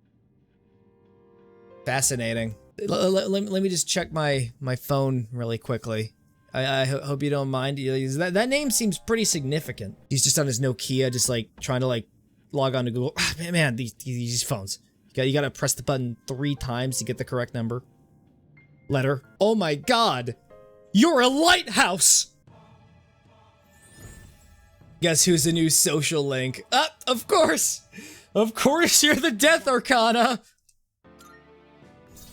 A: Fascinating. Let me just check my phone really quickly. I hope you don't mind. That name seems pretty significant. He's just on his Nokia, just like trying to like log on to Google. Ah, man, these phones. You gotta press the button 3 times to get the correct number. Letter. Oh my god! You're a lighthouse! Guess who's the new social link? Of course! Of course you're the Death Arcana!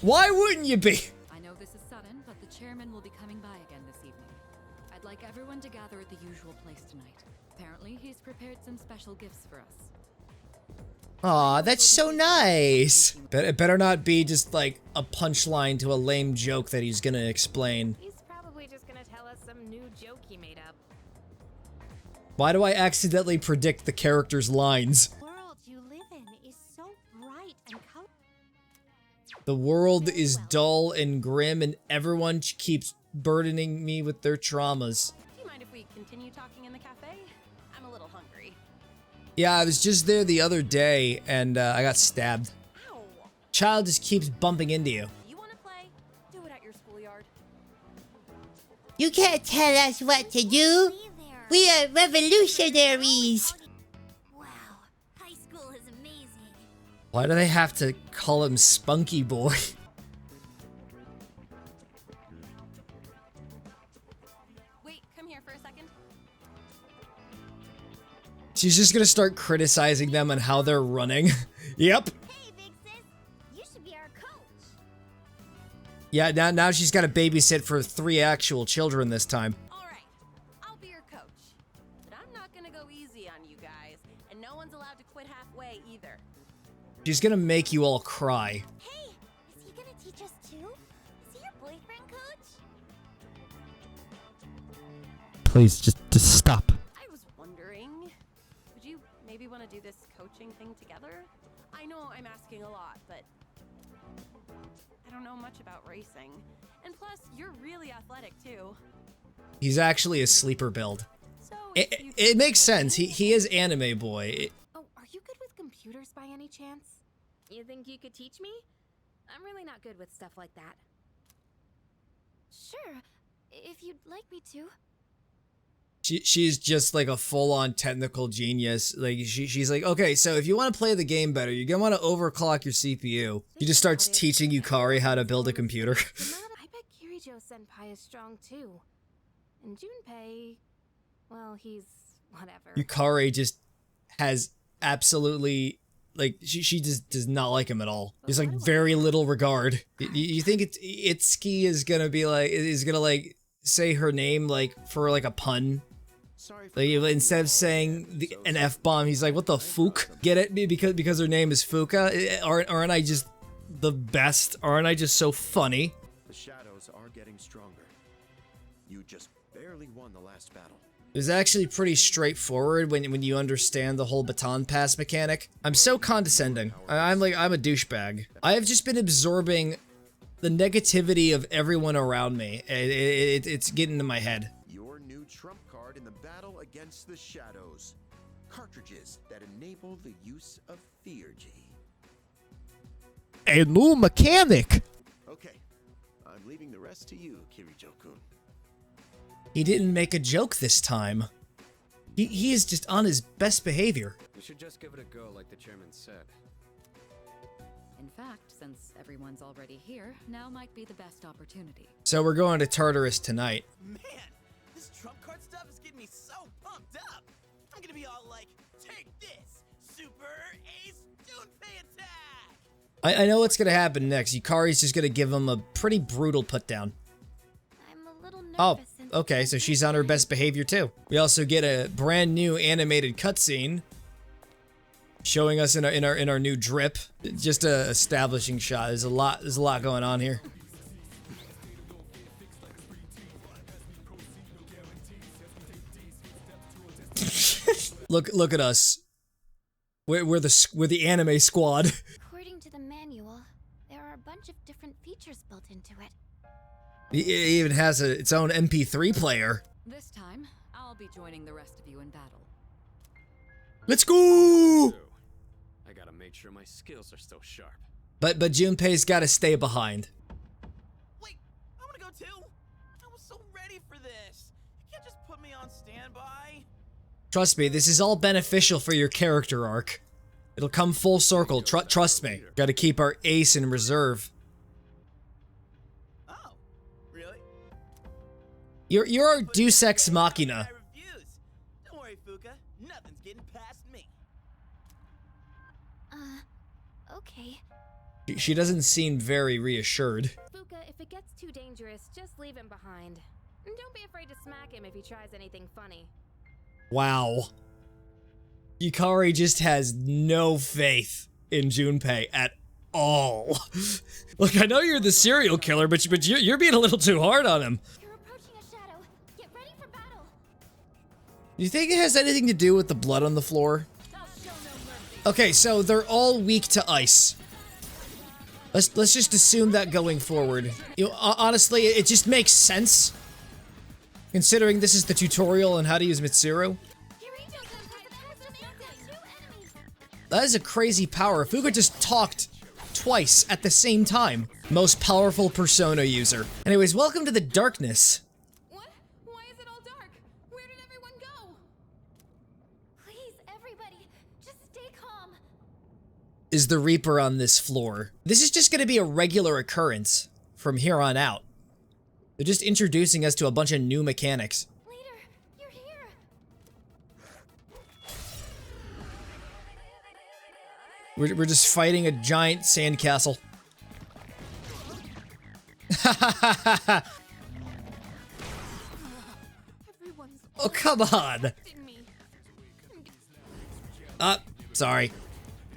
A: Why wouldn't you be?
N: I know this is sudden, but the chairman will be coming by again this evening. I'd like everyone to gather at the usual place tonight. Apparently, he's prepared some special gifts for us.
A: Aw, that's so nice! It better not be just like a punchline to a lame joke that he's gonna explain.
J: He's probably just gonna tell us some new joke he made up.
A: Why do I accidentally predict the character's lines?
E: The world you live in is so bright and colorful.
A: The world is dull and grim and everyone keeps burdening me with their traumas.
J: Do you mind if we continue talking in the cafe? I'm a little hungry.
A: Yeah, I was just there the other day and I got stabbed.
J: Ow.
A: Child just keeps bumping into you.
J: You wanna play? Do it at your schoolyard.
M: You can't tell us what to do. We are revolutionaries.
E: Wow, high school is amazing.
A: Why do they have to call him Spunky Boy?
J: Wait, come here for a second.
A: She's just gonna start criticizing them on how they're running. Yep.
E: Hey, big sis, you should be our coach.
A: Yeah, now she's got to babysit for 3 actual children this time.
J: Alright, I'll be your coach. But I'm not gonna go easy on you guys, and no one's allowed to quit halfway either.
A: She's gonna make you all cry.
E: Hey, is he gonna teach us too? Is he your boyfriend, coach?
Q: Please, just stop.
J: I was wondering, would you maybe want to do this coaching thing together? I know I'm asking a lot, but I don't know much about racing. And plus, you're really athletic too.
A: He's actually a sleeper build. It makes sense. He is anime boy.
J: Oh, are you good with computers by any chance? You think you could teach me? I'm really not good with stuff like that.
K: Sure, if you'd like me to.
A: She's just like a full-on technical genius. Like she's like, okay, so if you want to play the game better, you're gonna want to overclock your CPU. He just starts teaching Yukari how to build a computer.
J: I bet Kirijo Senpai is strong too.
K: And Junpei, well, he's whatever.
A: Yukari just has absolutely, like, she just does not like him at all. There's like very little regard. You think Itsuki is gonna be like, is gonna like say her name like for like a pun? Like instead of saying an F-bomb, he's like, what the fuck? Get it? Because her name is Fuka? Aren't I just the best? Aren't I just so funny?
R: The shadows are getting stronger. You just barely won the last battle.
A: It was actually pretty straightforward when you understand the whole baton pass mechanic. I'm so condescending. I'm a douchebag. I have just been absorbing the negativity of everyone around me. It's getting to my head.
R: Your new trump card in the battle against the shadows. Cartridges that enable the use of Theurgy.
A: A new mechanic!
R: Okay, I'm leaving the rest to you, Kirijo-kun.
A: He didn't make a joke this time. He is just on his best behavior.
S: We should just give it a go like the chairman said.
N: In fact, since everyone's already here, now might be the best opportunity.
A: So we're going to Tartarus tonight.
I: Man, this trump card stuff is getting me so pumped up. I'm gonna be all like, take this, Super Ace Junpei attack!
A: I know what's gonna happen next. Yukari's just gonna give him a pretty brutal putdown.
E: I'm a little nervous.
A: Oh, okay, so she's on her best behavior too. We also get a brand new animated cutscene showing us in our new drip. Just a establishing shot. There's a lot going on here. Look at us. We're the anime squad.
E: According to the manual, there are a bunch of different features built into it.
A: It even has its own MP3 player.
N: This time, I'll be joining the rest of you in battle.
A: Let's go!
S: I gotta make sure my skills are still sharp.
A: But Junpei's gotta stay behind.
I: Wait, I wanna go too. I was so ready for this. You can't just put me on standby.
A: Trust me, this is all beneficial for your character arc. It'll come full circle, trust me. Gotta keep our ace in reserve.
I: Oh, really?
A: You're our Deus Ex Machina.
I: Don't worry, Fuka. Nothing's getting past me.
E: Okay.
A: She doesn't seem very reassured.
T: Fuka, if it gets too dangerous, just leave him behind. And don't be afraid to smack him if he tries anything funny.
A: Wow. Yukari just has no faith in Junpei at all. Look, I know you're the serial killer, but you're being a little too hard on him.
E: You're approaching a shadow. Get ready for battle.
A: Do you think it has anything to do with the blood on the floor? Okay, so they're all weak to ice. Let's just assume that going forward. You know, honestly, it just makes sense. Considering this is the tutorial on how to use Mitsuru. That is a crazy power. Fuka just talked twice at the same time. Most powerful Persona user. Anyways, welcome to the darkness.
T: What? Why is it all dark? Where did everyone go?
E: Please, everybody, just stay calm.
A: Is the Reaper on this floor? This is just gonna be a regular occurrence from here on out. They're just introducing us to a bunch of new mechanics.
E: Leader, you're here.
A: We're just fighting a giant sandcastle. Oh, come on. Sorry.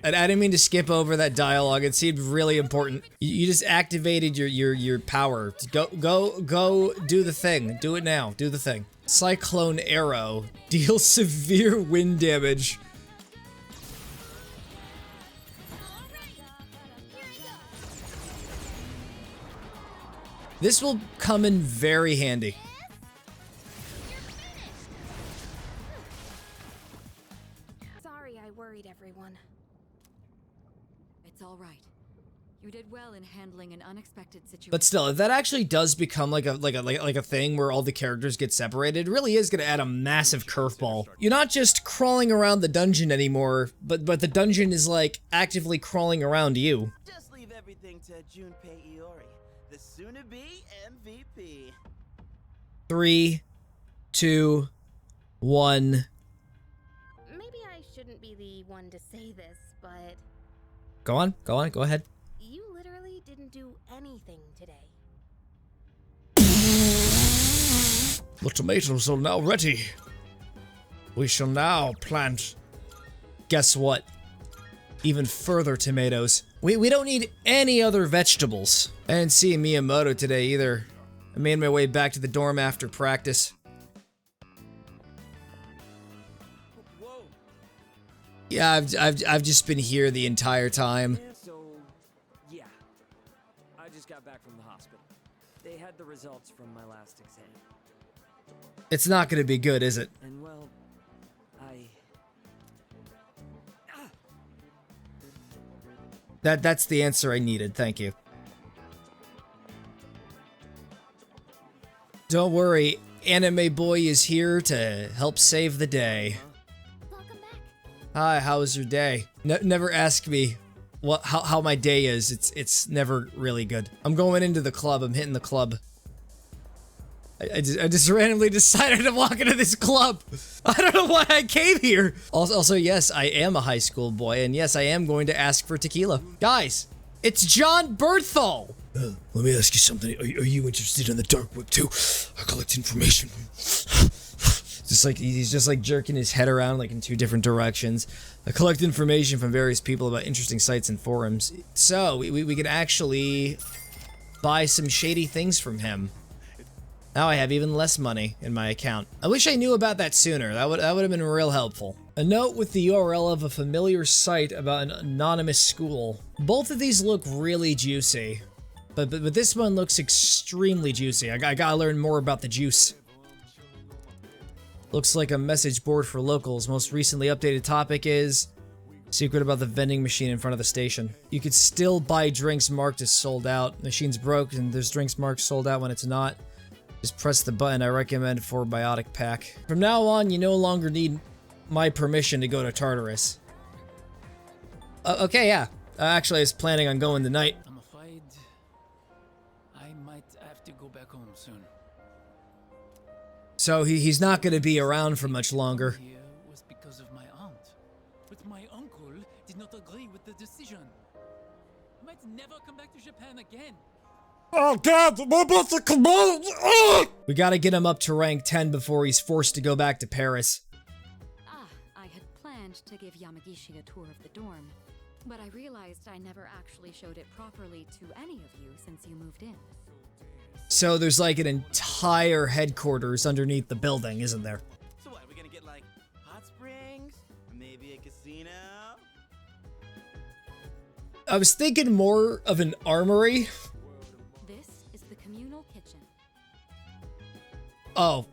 A: I didn't mean to skip over that dialogue. It seemed really important. You just activated your power. Go do the thing. Do it now. Do the thing. Cyclone Arrow. Deals severe wind damage. This will come in very handy.
T: Sorry I worried everyone.
N: It's all right. You did well in handling an unexpected situation.
A: But still, if that actually does become like a thing where all the characters get separated, it really is going to add a massive curveball. You're not just crawling around the dungeon anymore, but the dungeon is like actively crawling around you.
I: Just leave everything to Junpei Iori, the soon-to-be MVP.
A: 3, 2, 1.
T: Maybe I shouldn't be the one to say this, but
A: Go on, go ahead.
T: you literally didn't do anything today.
A: The tomatoes are now ready. We shall now plant. Guess what? Even further tomatoes. We don't need any other vegetables. I didn't see Miyamoto today either. I made my way back to the dorm after practice.
F: Whoa.
A: Yeah, I've just been here the entire time.
F: Yeah. I just got back from the hospital. They had the results from my last exam.
A: It's not gonna be good, is it?
F: And well,
A: That's the answer I needed, thank you. Don't worry, Anime Boy is here to help save the day. Hi, how was your day? Never ask me how my day is. It's never really good. I'm going into the club. I'm hitting the club. I just randomly decided to walk into this club. I don't know why I came here. Also, yes, I am a high school boy, and yes, I am going to ask for tequila. Guys, it's John Berthel. Let me ask you something. Are you interested in the dark web too? I collect information. He's just like jerking his head around like in 2 different directions. I collect information from various people about interesting sites and forums. So we can actually buy some shady things from him. Now I have even less money in my account. I wish I knew about that sooner. That would have been real helpful. A note with the URL of a familiar site about an anonymous school. Both of these look really juicy, but this one looks extremely juicy. I gotta learn more about the juice. Looks like a message board for locals. Most recently updated topic is secret about the vending machine in front of the station. You could still buy drinks marked as sold out. Machine's broke and there's drinks marked sold out when it's not. Just press the button. I recommend for Biotic Pack. From now on, you no longer need my permission to go to Tartarus. Okay, yeah. Actually, I was planning on going tonight.
B: I'm afraid I might have to go back home soon.
A: So he's not going to be around for much longer.
B: Here was because of my aunt, but my uncle did not agree with the decision. I might never come back to Japan again.
A: Oh god, I'm about to come out! We gotta get him up to rank 10 before he's forced to go back to Paris.
N: I had planned to give Yamagishi a tour of the dorm, but I realized I never actually showed it properly to any of you since you moved in.
A: So there's like an entire headquarters underneath the building, isn't there?
I: So what, are we gonna get like hot springs? Maybe a casino?
A: I was thinking more of an armory.
N: This is the communal kitchen.
A: Oh,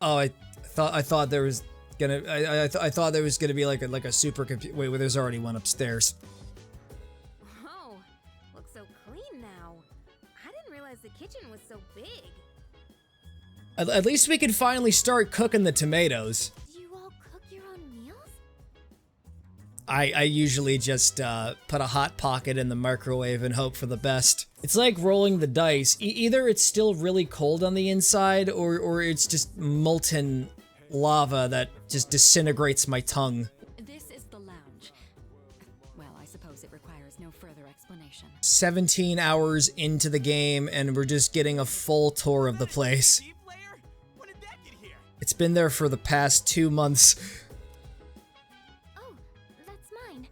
A: I thought there was gonna I thought there was gonna be like a supercomputer. Wait, well, there's already one upstairs.
T: Oh, looks so clean now. I didn't realize the kitchen was so big.
A: At least we can finally start cooking the tomatoes.
E: Do you all cook your own meals?
A: I usually just put a hot pocket in the microwave and hope for the best. It's like rolling the dice. Either it's still really cold on the inside, or it's just molten lava that just disintegrates my tongue.
N: This is the lounge. Well, I suppose it requires no further explanation.
A: 17 hours into the game, and we're just getting a full tour of the place. It's been there for the past 2 months.
E: That's mine.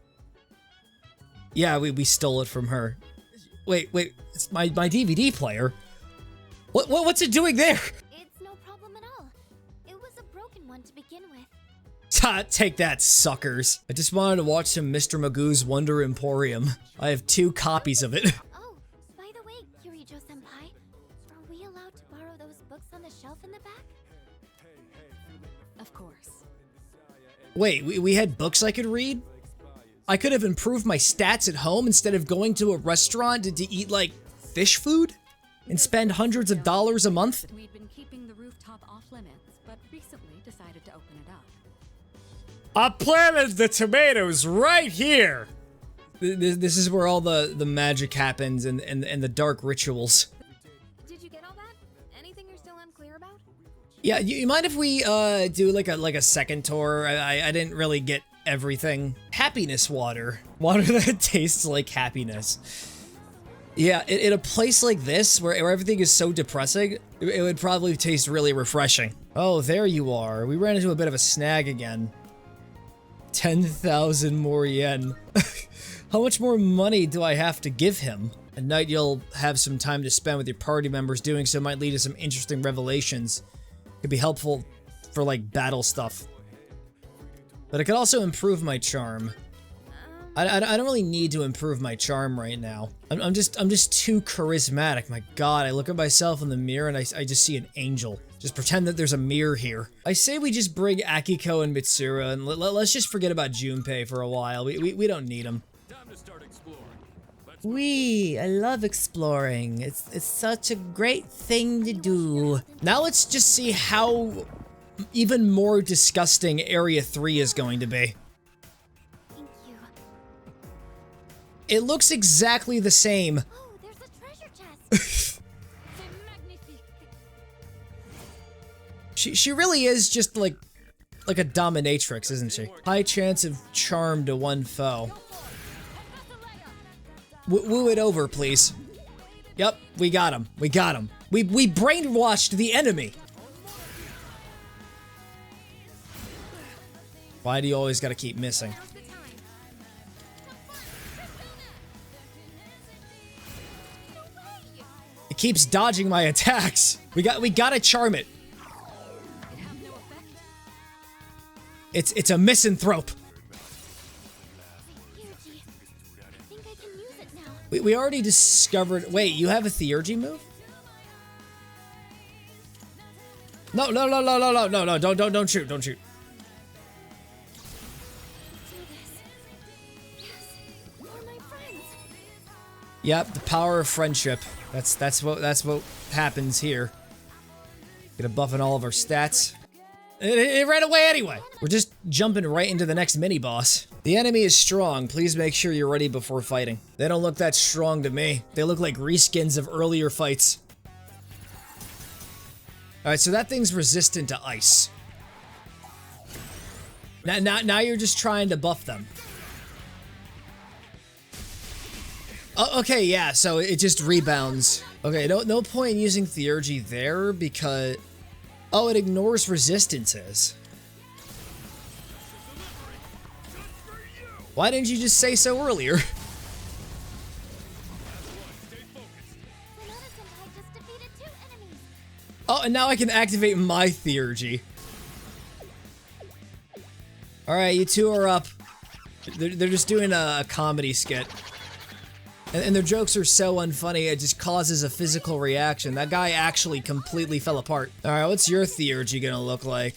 A: Yeah, we stole it from her. Wait, it's my DVD player. What's it doing there?
E: It's no problem at all. It was a broken one to begin with.
A: Take that, suckers. I just wanted to watch some Mr. Magoo's Wonder Emporium. I have 2 copies of it.
E: Oh, by the way, Kirijo-senpai, are we allowed to borrow those books on the shelf in the back?
N: Of course.
A: Wait, we had books I could read? I could have improved my stats at home instead of going to a restaurant to eat, like, fish food? And spend hundreds of dollars a month?
N: We'd been keeping the rooftop off limits, but recently decided to open it up.
A: I planted the tomatoes right here! This is where all the magic happens and the dark rituals.
T: Did you get all that? Anything you're still unclear about?
A: Yeah, you mind if we do like a second tour? I didn't really get everything. Happiness water. Water that tastes like happiness. Yeah, in a place like this, where everything is so depressing, it would probably taste really refreshing. Oh, there you are. We ran into a bit of a snag again. 10,000 more yen. How much more money do I have to give him? At night, you'll have some time to spend with your party members. Doing so might lead to some interesting revelations. Could be helpful for, like, battle stuff. But it could also improve my charm. I don't really need to improve my charm right now. I'm just too charismatic. My god, I look at myself in the mirror and I just see an angel. Just pretend that there's a mirror here. I say we just bring Akiko and Mitsuru and let's just forget about Junpei for a while. We don't need them. I love exploring. It's such a great thing to do. Now let's just see how even more disgusting Area 3 is going to be.
E: Thank you.
A: It looks exactly the same.
E: Oh, there's a treasure chest.
A: She really is just like a dominatrix, isn't she? High chance of charm to one foe. Woo it over, please. Yep, we got him. We got him. We brainwashed the enemy. Why do you always gotta keep missing? It keeps dodging my attacks. We gotta charm it. It's a misanthrope. We already discovered. Wait, you have a Theurgy move? No, don't shoot, don't shoot. Yep, the power of friendship. That's what happens here. Gonna buff in all of our stats. It ran away anyway. We're just jumping right into the next mini-boss. The enemy is strong. Please make sure you're ready before fighting. They don't look that strong to me. They look like reskins of earlier fights. Alright, so that thing's resistant to ice. Now you're just trying to buff them. Oh, okay, yeah, so it just rebounds. Okay, no point in using Theurgy there because... Oh, it ignores resistances. Why didn't you just say so earlier? Oh, and now I can activate my Theurgy. Alright, you two are up. They're just doing a comedy skit. And their jokes are so unfunny, it just causes a physical reaction. That guy actually completely fell apart. Alright, what's your Theurgy gonna look like?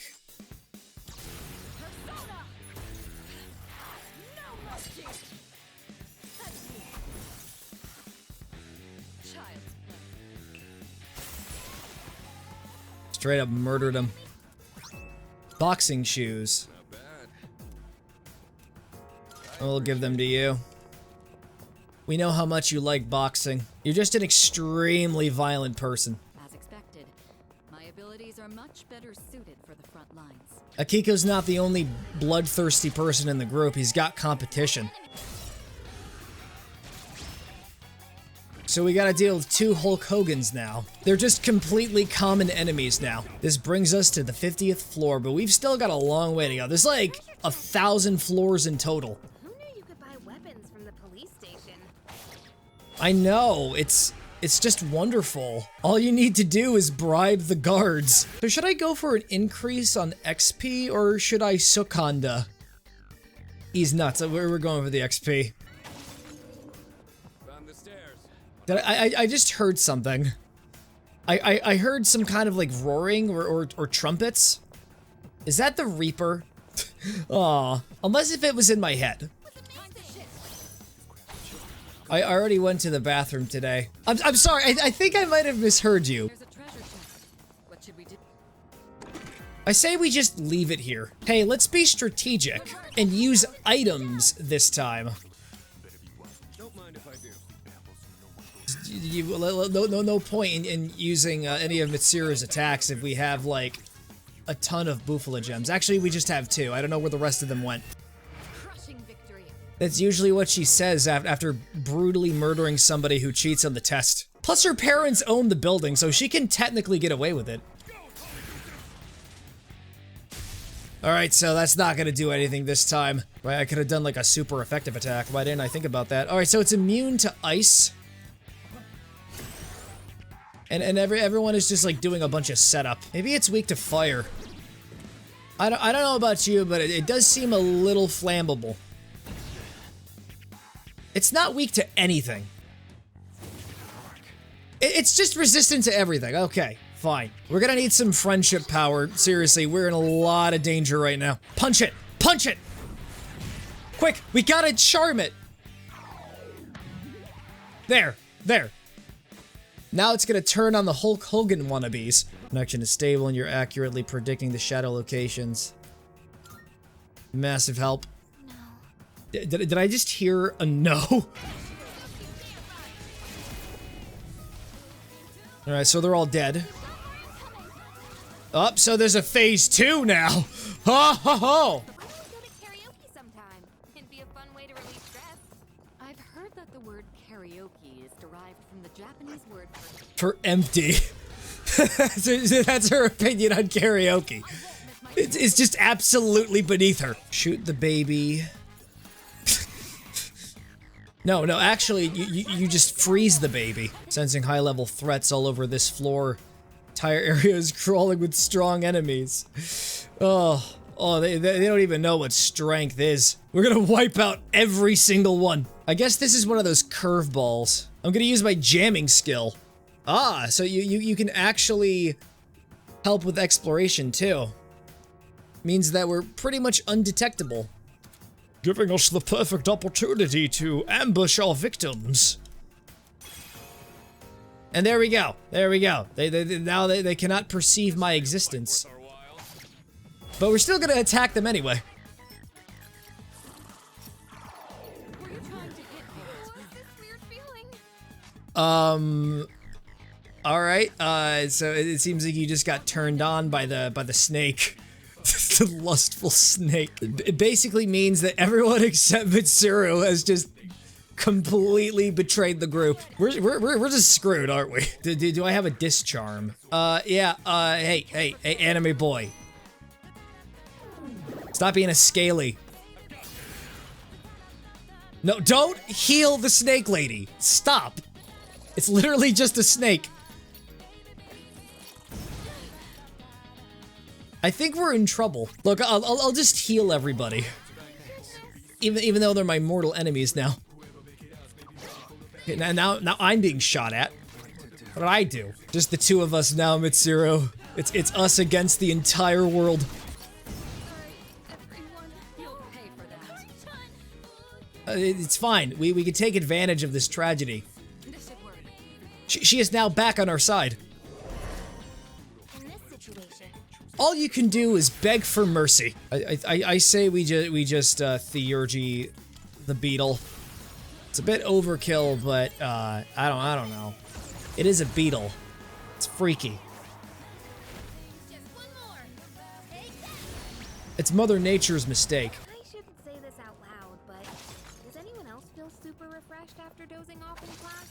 A: Straight up murdered him. Boxing shoes. We'll give them to you. We know how much you like boxing. You're just an extremely violent person.
N: As expected, my abilities are much better suited for the front lines.
A: Akiko's not the only bloodthirsty person in the group. He's got competition. So we gotta deal with two Hulk Hogans now. They're just completely common enemies now. This brings us to the 50th floor, but we've still got a long way to go. There's like 1,000 floors in total. I know, it's just wonderful. All you need to do is bribe the guards. So should I go for an increase on XP or should I Sukanda? He's nuts. We're going for the XP.
S: Found the stairs.
A: I just heard something. I heard some kind of like roaring or trumpets. Is that the Reaper? Aw, unless if it was in my head. I already went to the bathroom today. I'm sorry, I think I might have misheard you.
N: What should we do?
A: I say we just leave it here. Hey, let's be strategic and use items this time.
S: Don't mind if I do.
A: No point in using any of Mitsuru's attacks if we have like a ton of Bufala gems. Actually, we just have 2. I don't know where the rest of them went.
N: Crushing victory.
A: That's usually what she says after brutally murdering somebody who cheats on the test. Plus, her parents own the building, so she can technically get away with it. Alright, so that's not gonna do anything this time. I could have done like a super effective attack. Why didn't I think about that? Alright, so it's immune to ice. And everyone is just like doing a bunch of setup. Maybe it's weak to fire. I don't know about you, but it does seem a little flammable. It's not weak to anything. It's just resistant to everything. Okay, fine. We're gonna need some friendship power. Seriously, we're in a lot of danger right now. Punch it! Punch it! Quick, we gotta charm it! There, there. Now it's gonna turn on the Hulk Hogan wannabes. Connection is stable and you're accurately predicting the shadow locations. Massive help. No. Did I just hear a no? Alright, so they're all dead. Oh, so there's a phase 2 now! Ho ho ho!
N: I've heard that the word karaoke is derived from the Japanese word
A: for empty. So that's her opinion on karaoke. It's just absolutely beneath her. Shoot the baby. No, actually, you just freeze the baby. Sensing high-level threats all over this floor. Entire area is crawling with strong enemies. Oh, they don't even know what strength is. We're gonna wipe out every single one. I guess this is one of those curveballs. I'm gonna use my jamming skill. Ah, so you can actually help with exploration too. Means that we're pretty much undetectable. Giving us the perfect opportunity to ambush our victims. And there we go. There we go. Now they cannot perceive my existence. But we're still gonna attack them anyway. Alright, so it seems like you just got turned on by the snake. The lustful snake. It basically means that everyone except Mitsuru has just completely betrayed the group. We're just screwed, aren't we? Do I have a discharm? Yeah, hey, anime boy. Stop being a scaly. No, don't heal the snake lady. Stop. It's literally just a snake. I think we're in trouble. Look, I'll just heal everybody. Even though they're my mortal enemies now. Okay, now I'm being shot at. What did I do? Just the 2 of us now, Mitsuru. It's us against the entire world. It's fine. We can take advantage of this tragedy. She is now back on our side. All you can do is beg for mercy. I say we just theurgy the beetle. It's a bit overkill, but I don't know. It is a beetle. It's freaky. It's Mother Nature's mistake.
T: I shouldn't say this out loud, but does anyone else feel super refreshed after dozing off in class?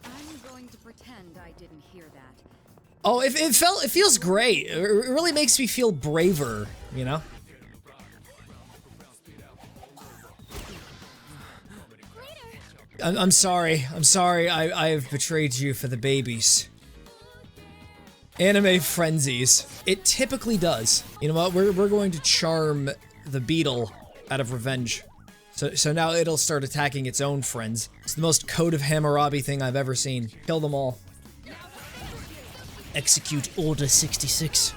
N: I'm going to pretend I didn't hear that.
A: Oh, it feels great. It really makes me feel braver, you know? I'm sorry. I'm sorry I've betrayed you for the babies. Anime frenzies. It typically does. You know what? We're going to charm the beetle out of revenge. So now it'll start attacking its own friends. It's the most Code of Hammurabi thing I've ever seen. Kill them all. Execute Order 66.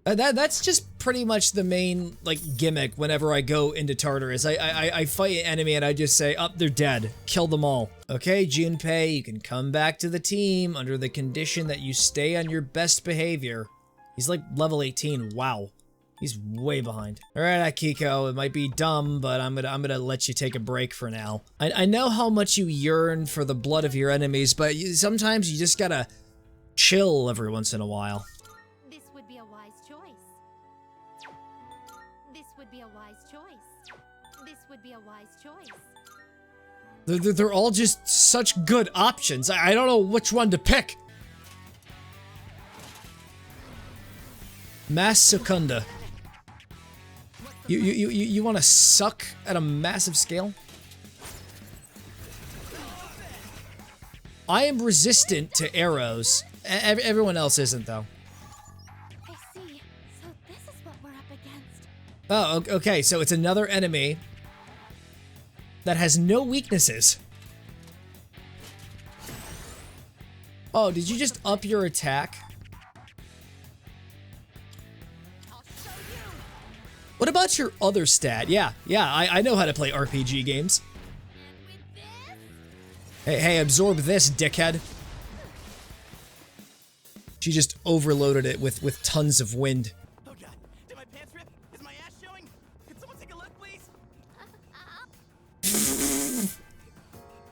A: That's just pretty much the main, like, gimmick whenever I go into Tartarus. I fight an enemy and I just say, oh, they're dead. Kill them all. Okay, Junpei, you can come back to the team under the condition that you stay on your best behavior. He's like level 18, wow. He's way behind. Alright, Akiko, it might be dumb, but I'm gonna let you take a break for now. I know how much you yearn for the blood of your enemies, but sometimes you just gotta chill every once in a while.
E: This
T: would be a wise choice.
A: They're all just such good options. I don't know which one to pick. Mass Secunda. You want to suck at a massive scale? I am resistant to arrows. Everyone else isn't, though.
E: I see. So this is what we're up against.
A: Oh, okay, so it's another enemy that has no weaknesses. Oh, did you just up your attack? What about your other stat? Yeah, I know how to play RPG games. Hey, absorb this, dickhead. She just overloaded it with tons of wind.
I: Oh god, did my pants rip? Is my ass showing? Could someone take a look, please?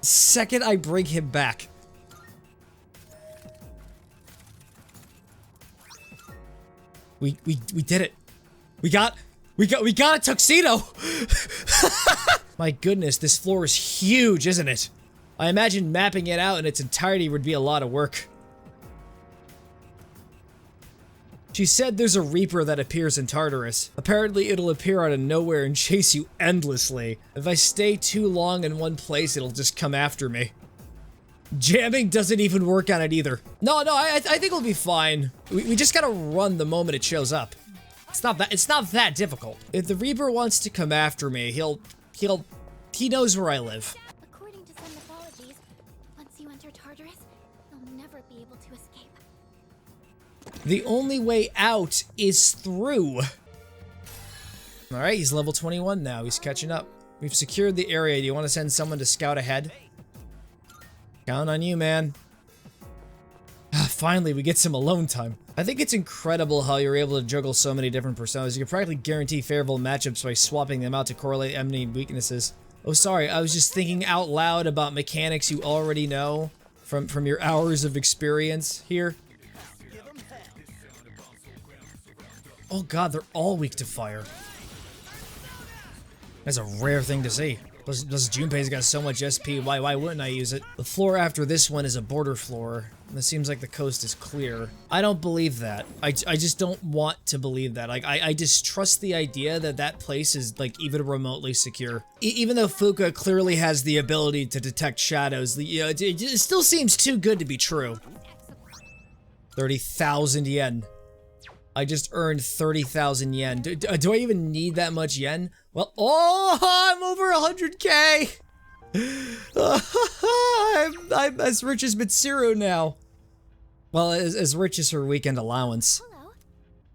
A: Second I bring him back. We did it. We got a tuxedo. My goodness, this floor is huge, isn't it? I imagine mapping it out in its entirety would be a lot of work. She said there's a Reaper that appears in Tartarus. Apparently it'll appear out of nowhere and chase you endlessly. If I stay too long in one place, it'll just come after me. Jamming doesn't even work on it either. No, I think it'll be fine. We just gotta run the moment it shows up. It's not that difficult. If the Reaper wants to come after me, he knows where I live.
E: According to some mythologies, once you enter Tartarus, you'll never be able to escape.
A: The only way out is through. Alright, he's level 21 now. He's catching up. We've secured the area. Do you want to send someone to scout ahead? Count on you, man. Finally, we get some alone time. I think it's incredible how you're able to juggle so many different personas. You can practically guarantee favorable matchups by swapping them out to correlate enemy weaknesses. Oh, sorry, I was just thinking out loud about mechanics you already know from your hours of experience here. Oh god, they're all weak to fire. That's a rare thing to see. Plus Junpei's got so much SP, why wouldn't I use it? The floor after this one is a border floor. And it seems like the coast is clear. I don't believe that. I just don't want to believe that. Like, I distrust the idea that that place is, like, even remotely secure. Even though Fuka clearly has the ability to detect shadows, it still seems too good to be true. 30,000 yen. I just earned 30,000 yen. Do I even need that much yen? Well, oh, I'm over 100k! I'm as rich as Mitsuru now. Well, as rich as her weekend allowance.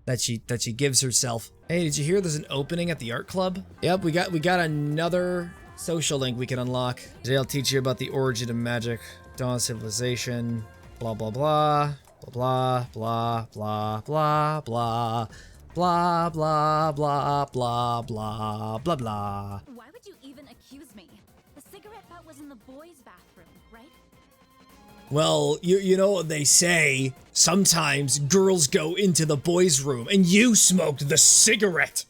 A: That she gives herself. Hey, did you hear there's an opening at the art club? Yep, we got another social link we can unlock. Today I'll teach you about the origin of magic, dawn of civilization, blah blah blah. Blah blah blah blah blah blah blah blah blah blah blah blah.
K: Why would you even accuse me? The cigarette butt was in the boys' bathroom, right?
A: Well, you know what they say. Sometimes girls go into the boys' room, and you smoked the cigarette.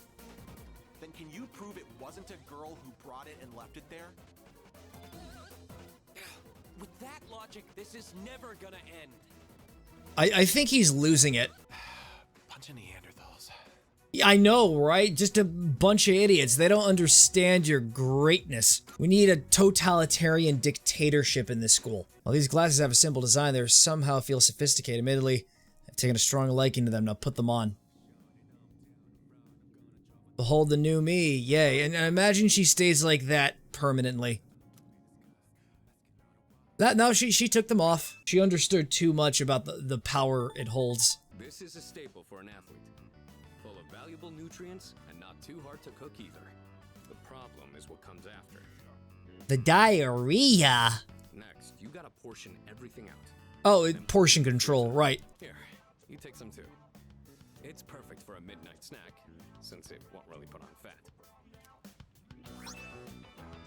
R: Then can you prove it wasn't a girl who brought it and left it there?
F: With that logic, this is never gonna end.
A: I think he's losing it.
R: Bunch of Neanderthals.
A: I know, right? Just a bunch of idiots. They don't understand your greatness. We need a totalitarian dictatorship in this school. While these glasses have a simple design, they somehow feel sophisticated. Admittedly, I've taken a strong liking to them. Now put them on. Behold the new me. Yay. And imagine she stays like that permanently. No, she took them off. She understood too much about the power it holds.
S: This is a staple for an athlete. Full of valuable nutrients and not too hard to cook either. The problem is what comes after.
A: The diarrhea.
S: Next, you gotta portion everything out.
A: Oh, portion control, right.
S: Here, you take some too. It's perfect for a midnight snack, since it won't really put on fat.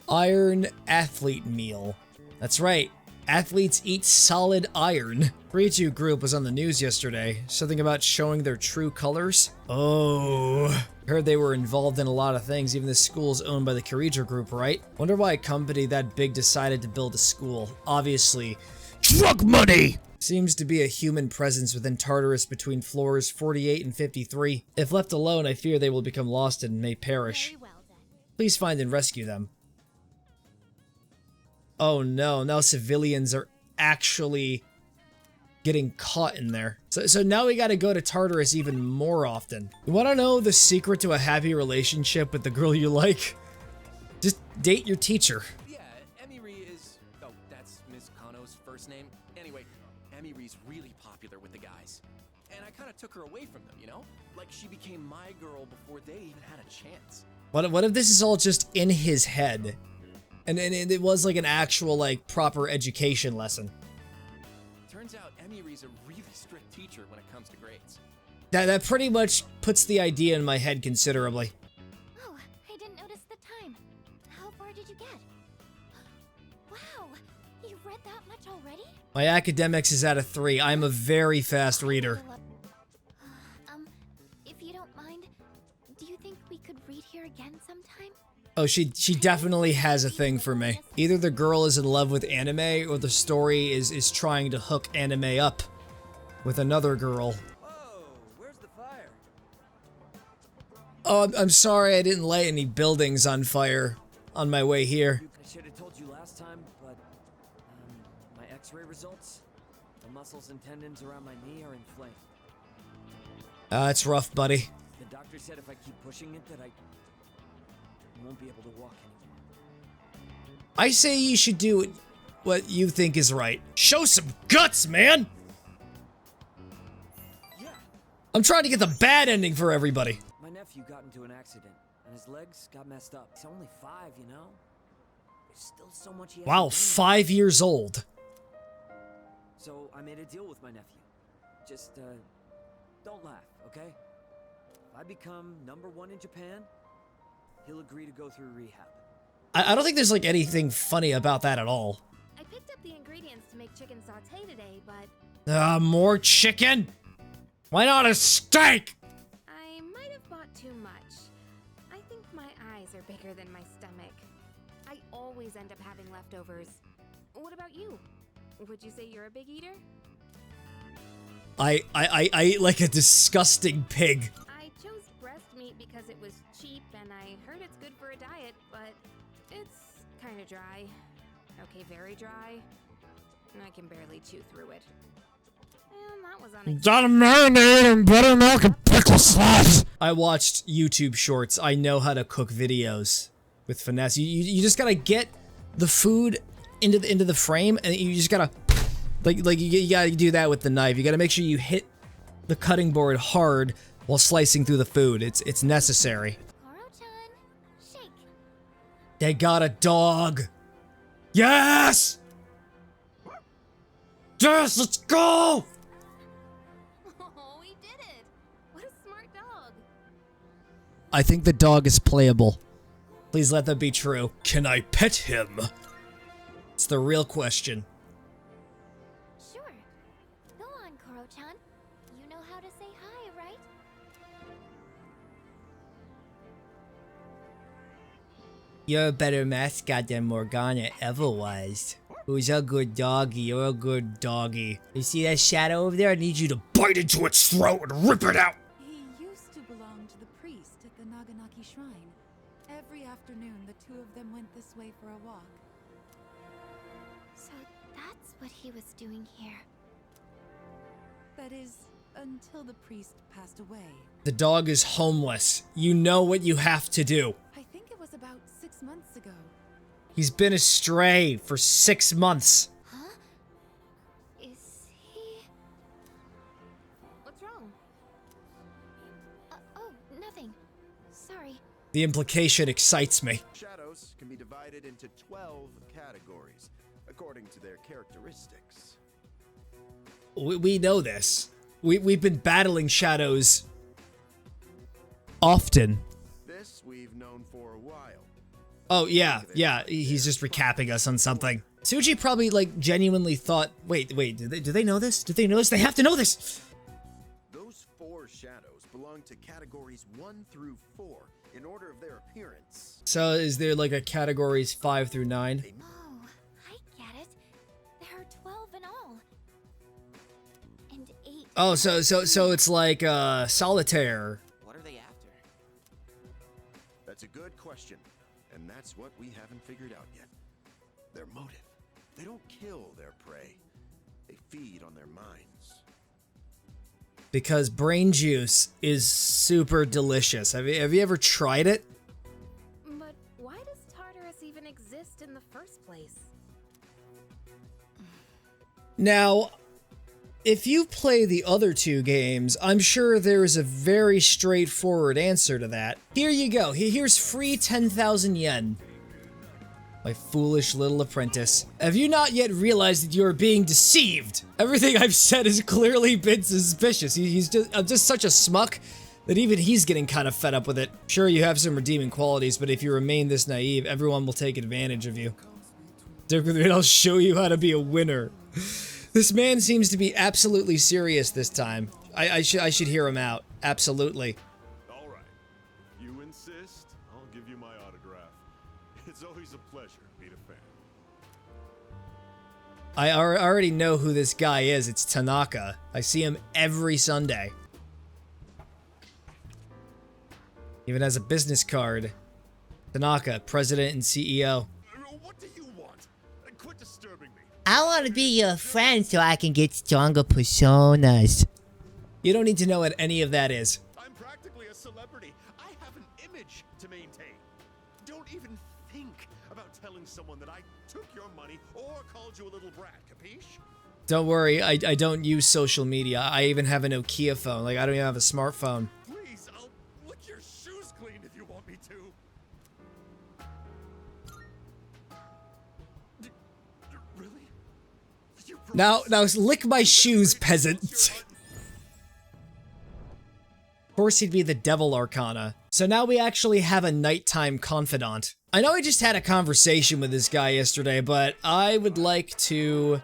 A: Iron athlete meal. That's right. Athletes eat solid iron. Ritu Group was on the news yesterday. Something about showing their true colors. Oh. Heard they were involved in a lot of things. Even the school's owned by the Kirija Group, right? Wonder why a company that big decided to build a school. Obviously, drug money! Seems to be a human presence within Tartarus between floors 48 and 53. If left alone, I fear they will become lost and may perish. Please find and rescue them. Oh no, now civilians are actually getting caught in there. So now we gotta go to Tartarus even more often. You wanna know the secret to a happy relationship with the girl you like? Just date your teacher.
S: Yeah, Emiri is... Oh, that's Miss Kano's first name. Anyway, Emiri's really popular with the guys. And I kind of took her away from them, you know? Like, she became my girl before they even had a chance.
A: What if this is all just in his head? And it was like an actual, like, proper education lesson.
S: Turns out Emiri's a really strict teacher when it comes to grades.
A: That pretty much puts the idea in my head considerably.
E: Oh, I didn't notice the time. How far did you get? Wow, you read that much already?
A: My academics is at a 3. I'm a very fast reader.
E: If you don't mind, do you think we could read here again sometime?
A: Oh, she definitely has a thing for me. Either the girl is in love with anime, or the story is trying to hook anime up with another girl.
F: Where's the fire?
A: Oh, I'm sorry I didn't light any buildings on fire on my way here.
F: I should have told you last time, but my x-ray results, the muscles and tendons around my knee are inflamed.
A: It's rough, buddy.
F: The doctor said if I keep pushing it that I won't be able to walk anymore.
A: I say you should do what you think is right. Show some guts, man!
F: Yeah.
A: I'm trying to get the bad ending for everybody.
F: My nephew got into an accident, and his legs got messed up. He's only 5, you know? There's still so much he has
A: Wow,
F: to do.
A: 5 years old.
F: So I made a deal with my nephew. Just, don't laugh, okay? If I become #1 in Japan, he'll agree to go through rehab.
A: I don't think there's like anything funny about that at all.
T: I picked up the ingredients to make chicken sauté today, but
A: More chicken? Why not a steak?
T: I might have bought too much. I think my eyes are bigger than my stomach. I always end up having leftovers. What about you? Would you say you're a big eater?
A: I eat like a disgusting pig.
T: I chose breast meat because it was cheap and I heard it's good for a diet, but it's kind of dry. Okay, very dry. I can barely chew through it. And that was unexpected.
A: Gotta marinate in buttermilk and pickle sauce. I watched YouTube shorts. I know how to cook videos with finesse. You just gotta get the food into the frame, and you just gotta like you gotta do that with the knife. You gotta make sure you hit the cutting board hard while slicing through the food. It's necessary. They got a dog. Yes! Yes, let's go!
T: Oh, he did it! What a smart dog!
A: I think the dog is playable. Please let that be true. Can I pet him? It's the real question.
E: Sure. Go on, Koro-chan. You know how to say hi, right?
A: You're a better mascot than Morgana ever was. Who's a good doggy? You're a good doggy. You see that shadow over there? I need you to bite into its throat and rip it out.
K: He used to belong to the priest at the Naganaki Shrine. Every afternoon, the two of them went this way for a walk.
E: So that's what he was doing here.
K: That is, until the priest passed away.
A: The dog is homeless. You know what you have to do.
K: I think it was about 6 months ago.
A: He's been astray for 6 months.
E: Huh? Is he...
T: What's wrong?
E: Oh, nothing. Sorry.
A: The implication excites me.
R: Shadows can be divided into 12 categories, according to their characteristics.
A: We know this. We've been battling shadows often.
R: This we've known for a while.
A: Oh, yeah, he's just recapping us on something. Tsuji probably, like, genuinely thought, wait, do they know this? Do they know this? They have to know this!
R: Those 4 shadows belong belong to categories 1 through 4 in order of their appearance.
A: So is there like a categories 5 through 9?
E: Oh, I get it. There are 12 in all. And 8.
A: Oh, so it's like solitaire.
I: What are they after?
R: That's a good question, and that's what we haven't figured out yet. Their motive. They don't kill their prey. They feed on their minds.
A: Because brain juice is super delicious. Have you ever tried it?
T: But why does Tartarus even exist in the first place?
A: Now, if you play the other two games, I'm sure there is a very straightforward answer to that. Here you go. Here's free 10,000 yen. My foolish little apprentice. Have you not yet realized that you are being deceived? Everything I've said has clearly been suspicious. He's just such a smuck that even he's getting kind of fed up with it. Sure, you have some redeeming qualities, but if you remain this naive, everyone will take advantage of you. I'll show you how to be a winner. This man seems to be absolutely serious this time. I should hear him out. Absolutely.
G: All right. If you insist, I'll give you my autograph. It's always a pleasure to meet a fan.
A: I already know who this guy is. It's Tanaka. I see him every Sunday. Even has a business card. Tanaka, president and CEO.
G: What do you want? Quit disturbing me.
M: I want to be your friend so I can get stronger personas.
A: You don't need to know what any of that is.
G: I'm practically a celebrity. I have an image to maintain. Don't even think about telling someone that I took your money or called you a little brat, capiche?
A: Don't worry, I don't use social media. I even have a Nokia phone. Like, I don't even have a smartphone.
G: Please, I'll lick your shoes clean if you want me to. Really?
A: Now lick my shoes, peasant. Of course he'd be the Devil Arcana. So now we actually have a nighttime confidant. I know I just had a conversation with this guy yesterday, but I would like to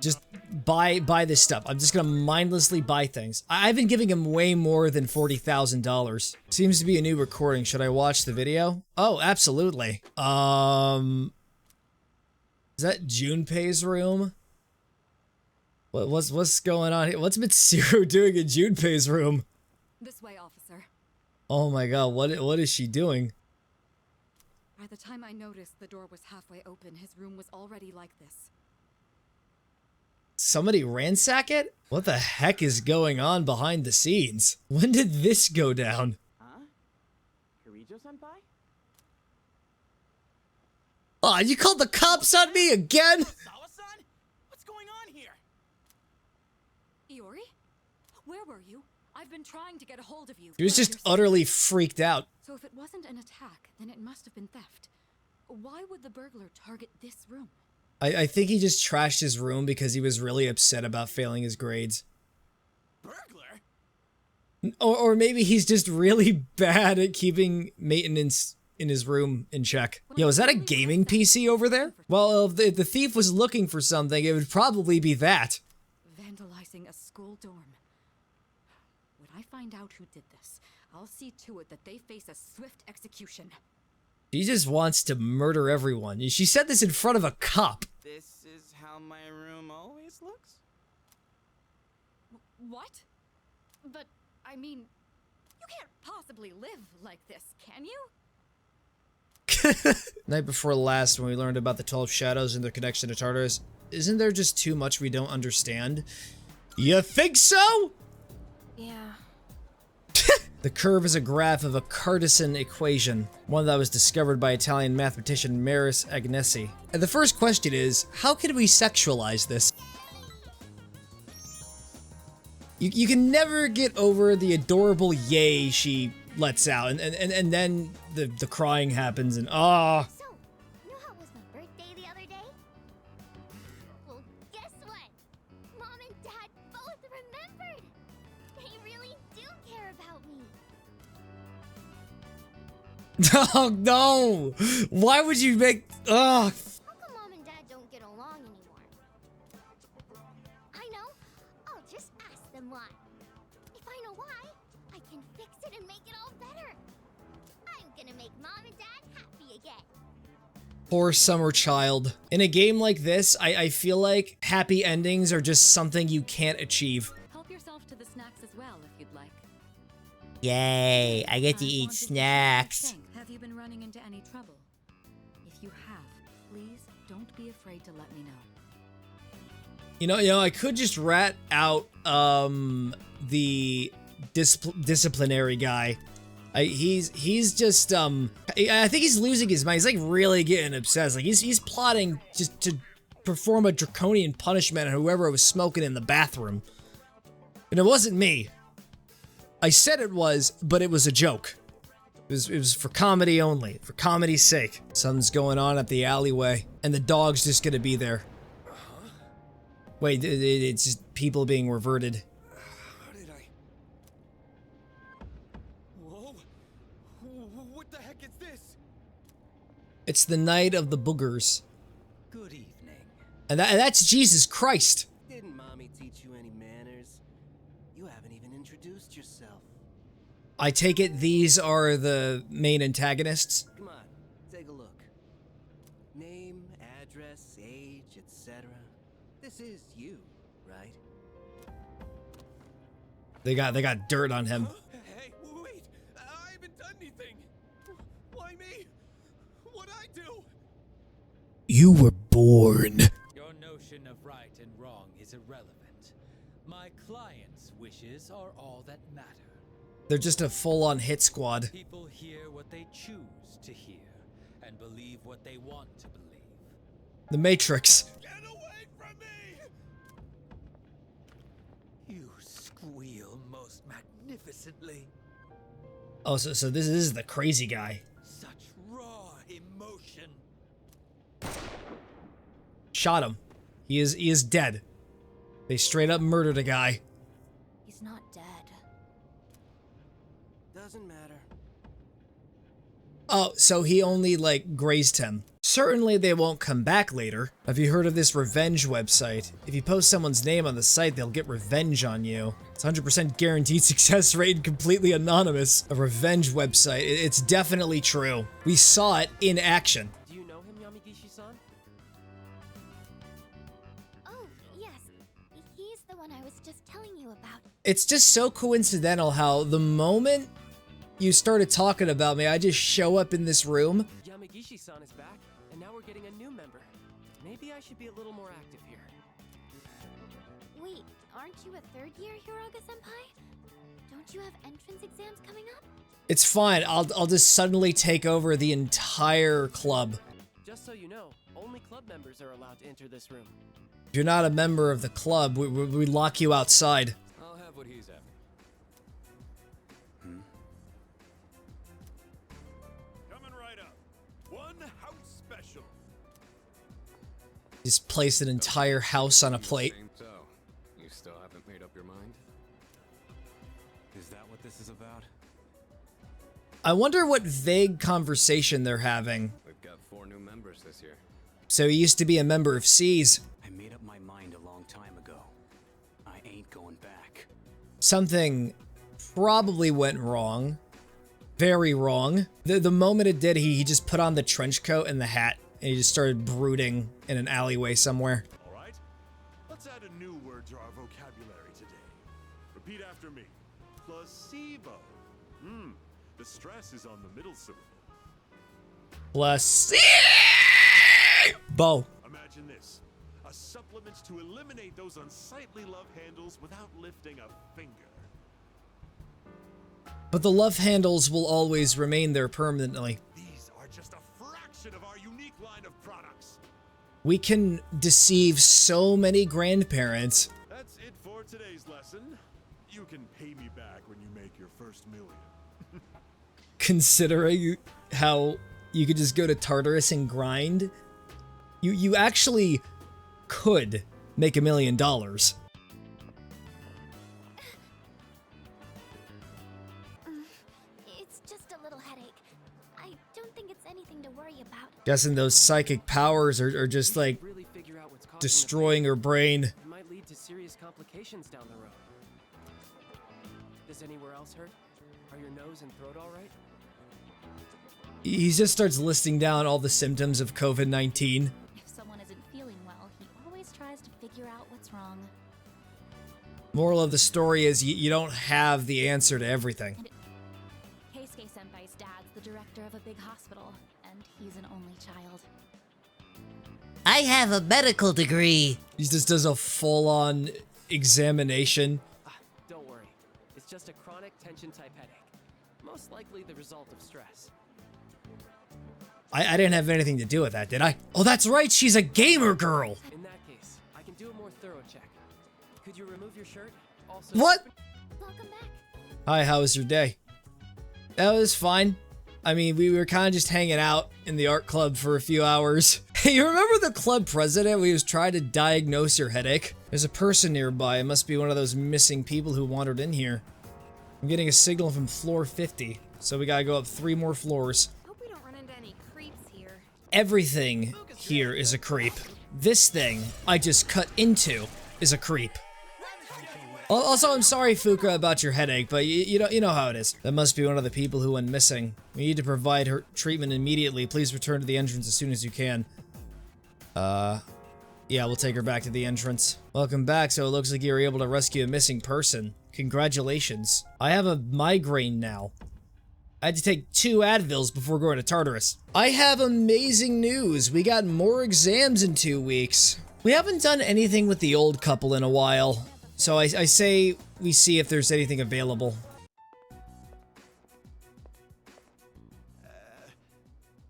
A: just buy this stuff. I'm just gonna mindlessly buy things. I've been giving him way more than $40,000. Seems to be a new recording. Should I watch the video? Oh, absolutely. Is that Junpei's room? What's going on here? What's Mitsuru doing in Junpei's room?
N: This way, officer.
A: Oh my god, what is she doing?
N: By the time I noticed the door was halfway open, his room was already like this.
A: Somebody ransack it? What the heck is going on behind the scenes? When did this go down?
I: Huh? Kirijo-senpai?
A: Aw, you called the cops on me again?
I: Sawa-san? What's going on here?
N: Iori? Where were you? I've been trying to get a hold of you.
A: He was just utterly freaked out.
N: So if it wasn't an attack, then it must have been theft. Why would the burglar target this room?
A: I think he just trashed his room because he was really upset about failing his grades.
I: Burglar?
A: Or maybe he's just really bad at keeping maintenance in his room in check. Yo, is that a gaming PC over there? Well, if the thief was looking for something, it would probably be that.
N: Vandalizing a school dorm. When I find out who did this, I'll see to it that they face a swift execution.
A: She just wants to murder everyone. She said this in front of a cop.
I: This is how my room always looks?
N: What? But, I mean, you can't possibly live like this, can you?
A: Night before last, when we learned about the 12 Shadows and their connection to Tartarus, isn't there just too much we don't understand? You think so?
T: Yeah.
A: The curve is a graph of a Cartesian equation, one that was discovered by Italian mathematician Maris Agnesi. And the first question is, how can we sexualize this? You can never get over the adorable yay she lets out, and then the crying happens, and ah.
E: So, you know how it was my birthday the other day? Well, guess what? Mom and Dad both remembered. They really do care about me.
A: Oh no! Why would you make? Ugh.
E: How come Mom and Dad don't get along anymore? I know. I'll just ask them why. If I know why, I can fix it and make it all better. I'm gonna make Mom and Dad happy again.
A: Poor summer child. In a game like this, I feel like happy endings are just something you can't achieve.
N: Help yourself to the snacks as well if you'd like.
M: Yay, I get to eat snacks.
N: Have you been running into any trouble? If you have, please don't be afraid to let me know.
A: You know, I could just rat out the disciplinary guy. He's just I think he's losing his mind. He's like really getting obsessed. Like he's plotting just to perform a draconian punishment on whoever was smoking in the bathroom. And it wasn't me. I said it was, but it was a joke. It was for comedy only, for comedy's sake. Something's going on at the alleyway, and the dog's just gonna be there. Wait, it's just people being reverted.
S: How did I... Whoa! What the heck is this?
A: It's the night of the boogers.
C: Good evening.
A: And that's Jesus Christ.
C: Didn't Mommy teach you any manners? You haven't even introduced yourself.
A: I take it these are the main antagonists?
C: Come on, take a look. Name, address, age, etc. This is you, right?
A: They got dirt on him.
S: Hey, wait! I haven't done anything! Why me? What'd I do?
A: You were born.
B: Your notion of right and wrong is irrelevant. My client's wishes are all that matter.
A: They're just a full-on hit squad.
B: People hear what they choose to hear and believe what they want to believe.
A: The Matrix.
B: You squeal most magnificently.
A: Oh, so this is the crazy guy.
B: Such raw emotion.
A: Shot him. He is dead. They straight up murdered a guy.
E: He's not dead.
C: Doesn't matter.
A: Oh, so he only, like, grazed him. Certainly they won't come back later. Have you heard of this revenge website? If you post someone's name on the site, they'll get revenge on you. It's 100% guaranteed success rate and completely anonymous. A revenge website. It's definitely true. We saw it in action.
F: Do you know him, Yamigishi-san?
E: Oh, yes. He's the one I was just telling you about.
A: It's just so coincidental how the moment you started talking about me, I just show up in this room.
F: Yamigishi-san is back, and now we're getting a new member. Maybe I should be a little more active here.
E: Wait, aren't you a third year Hiroga-senpai? Don't you have entrance exams coming up?
A: It's fine. I'll just suddenly take over the entire club.
F: Just so you know, only club members are allowed to enter this room.
A: If you're not a member of the club, we lock you outside.
H: I'll have what he's after.
G: Coming right up. One house special.
A: Just place an entire house on a plate.
H: So, you still haven't made up your mind?
U: Is that what this is about?
A: I wonder what vague conversation they're having.
H: We've got 4 new members this year.
A: So he used to be a member of C's.
U: I made up my mind a long time ago. I ain't going back.
A: Something probably went wrong. Very wrong. The moment it did, he just put on the trench coat and the hat, and he just started brooding in an alleyway somewhere.
G: All right. Let's add a new word to our vocabulary today. Repeat after me. Placebo. The stress is on the middle syllable.
A: Placebo.
G: Imagine this. A supplement to eliminate those unsightly love handles without lifting a finger.
A: But the love handles will always remain there permanently.
G: These are just a fraction of our unique line of products.
A: We can deceive so many grandparents.
G: That's it for today's lesson. You can pay me back when you make your first million.
A: Considering how you could just go to Tartarus and grind, you actually could make $1 million.
E: It's just a little headache. I don't think it's anything to worry about.
A: Guessing those psychic powers are just like
F: Really figure out what's causing
A: destroying her brain.
F: It might lead to serious complications down the road. Does anywhere else hurt?
L: Are your nose and throat all right?
A: He just starts listing down all the symptoms of COVID-19.
V: If someone isn't feeling well, he always tries to figure out what's wrong.
A: Moral of the story is you don't have the answer to everything.
V: Keisuke Senpai's dad's the director of a big hospital, and he's an only child.
M: I have a medical degree.
A: He just does a full-on examination.
L: Don't worry. It's just a chronic tension-type headache. Most likely the result of stress.
A: I didn't have anything to do with that, did I? Oh, that's right, she's a gamer girl!
L: In that case, I can do a more thorough check. Could you remove your shirt? Also,
A: What?
V: Welcome back.
A: Hi, how was your day? That was fine. I mean, we were kind of just hanging out in the art club for a few hours. Hey, you remember the club president when he was trying to diagnose your headache? There's a person nearby. It must be one of those missing people who wandered in here. I'm getting a signal from floor 50, so we gotta go up 3 more floors.
T: Hope we don't run into any creeps here.
A: Everything here is a creep. This thing I just cut into is a creep. Also, I'm sorry, Fuka, about your headache, but you know how it is. That must be one of the people who went missing. We need to provide her treatment immediately. Please return to the entrance as soon as you can. Yeah, we'll take her back to the entrance. Welcome back, so it looks like you were able to rescue a missing person. Congratulations. I have a migraine now. I had to take 2 Advils before going to Tartarus. I have amazing news. We got more exams in 2 weeks. We haven't done anything with the old couple in a while, so I say we see if there's anything available.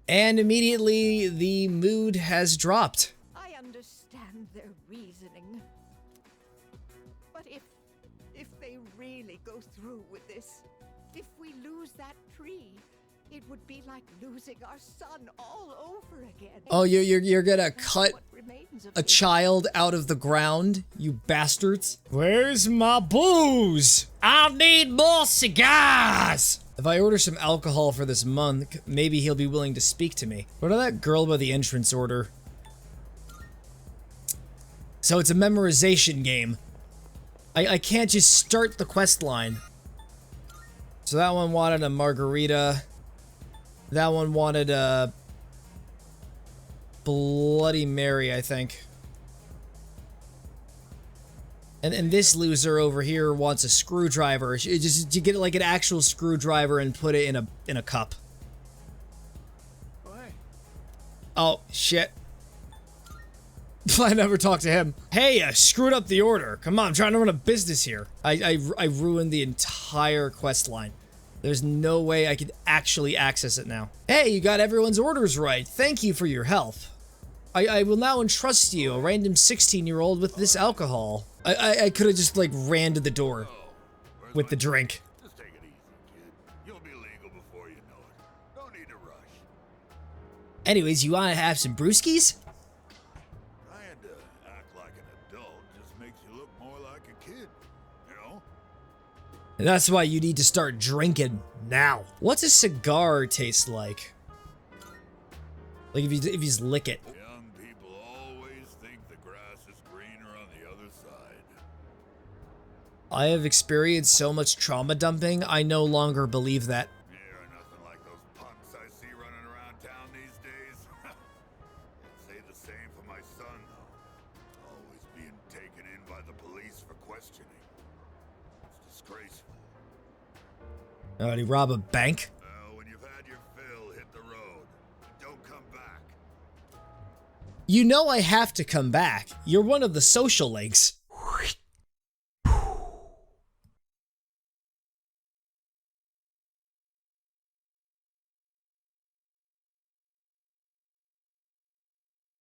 A: And immediately, the mood has dropped.
W: I understand their reasoning. But if they really go through with this, if we lose that tree, it would be like losing our son all over again.
A: Oh, you're gonna cut a child out of the ground, you bastards? Where's my booze? I'll need more cigars! If I order some alcohol for this month, maybe he'll be willing to speak to me. What did that girl by the entrance order? So it's a memorization game. I can't just start the quest line. So that one wanted a margarita. That one wanted a Bloody Mary, I think. And this loser over here wants a screwdriver. You get like an actual screwdriver and put it in a cup. Oh shit! I never talked to him. Hey, I screwed up the order. Come on, I'm trying to run a business here. I ruined the entire quest line. There's no way I could actually access it now. Hey, you got everyone's orders right. Thank you for your help. I will now entrust you, a random 16-year-old, with this alcohol. I could have just, like, ran to the door with the drink.
O: Just take it easy, kid. You'll be legal before you know it. No need to rush.
A: Anyways, you want to have some brewskis?
O: Trying to act like an adult just makes you look more like a kid, you know?
A: And that's why you need to start drinking now. What's a cigar taste like? Like if you just lick it.
O: Young people always think the grass is greener on the other side.
A: I have experienced so much trauma dumping, I no longer believe that.
O: You're nothing like those punks I see running around town these days. I'd say the same for my son, though. Always being taken in by the police for questioning. It's disgraceful.
A: Did he rob a bank?
O: When you've had your fill, hit the road. Don't come back.
A: You know I have to come back. You're one of the social links.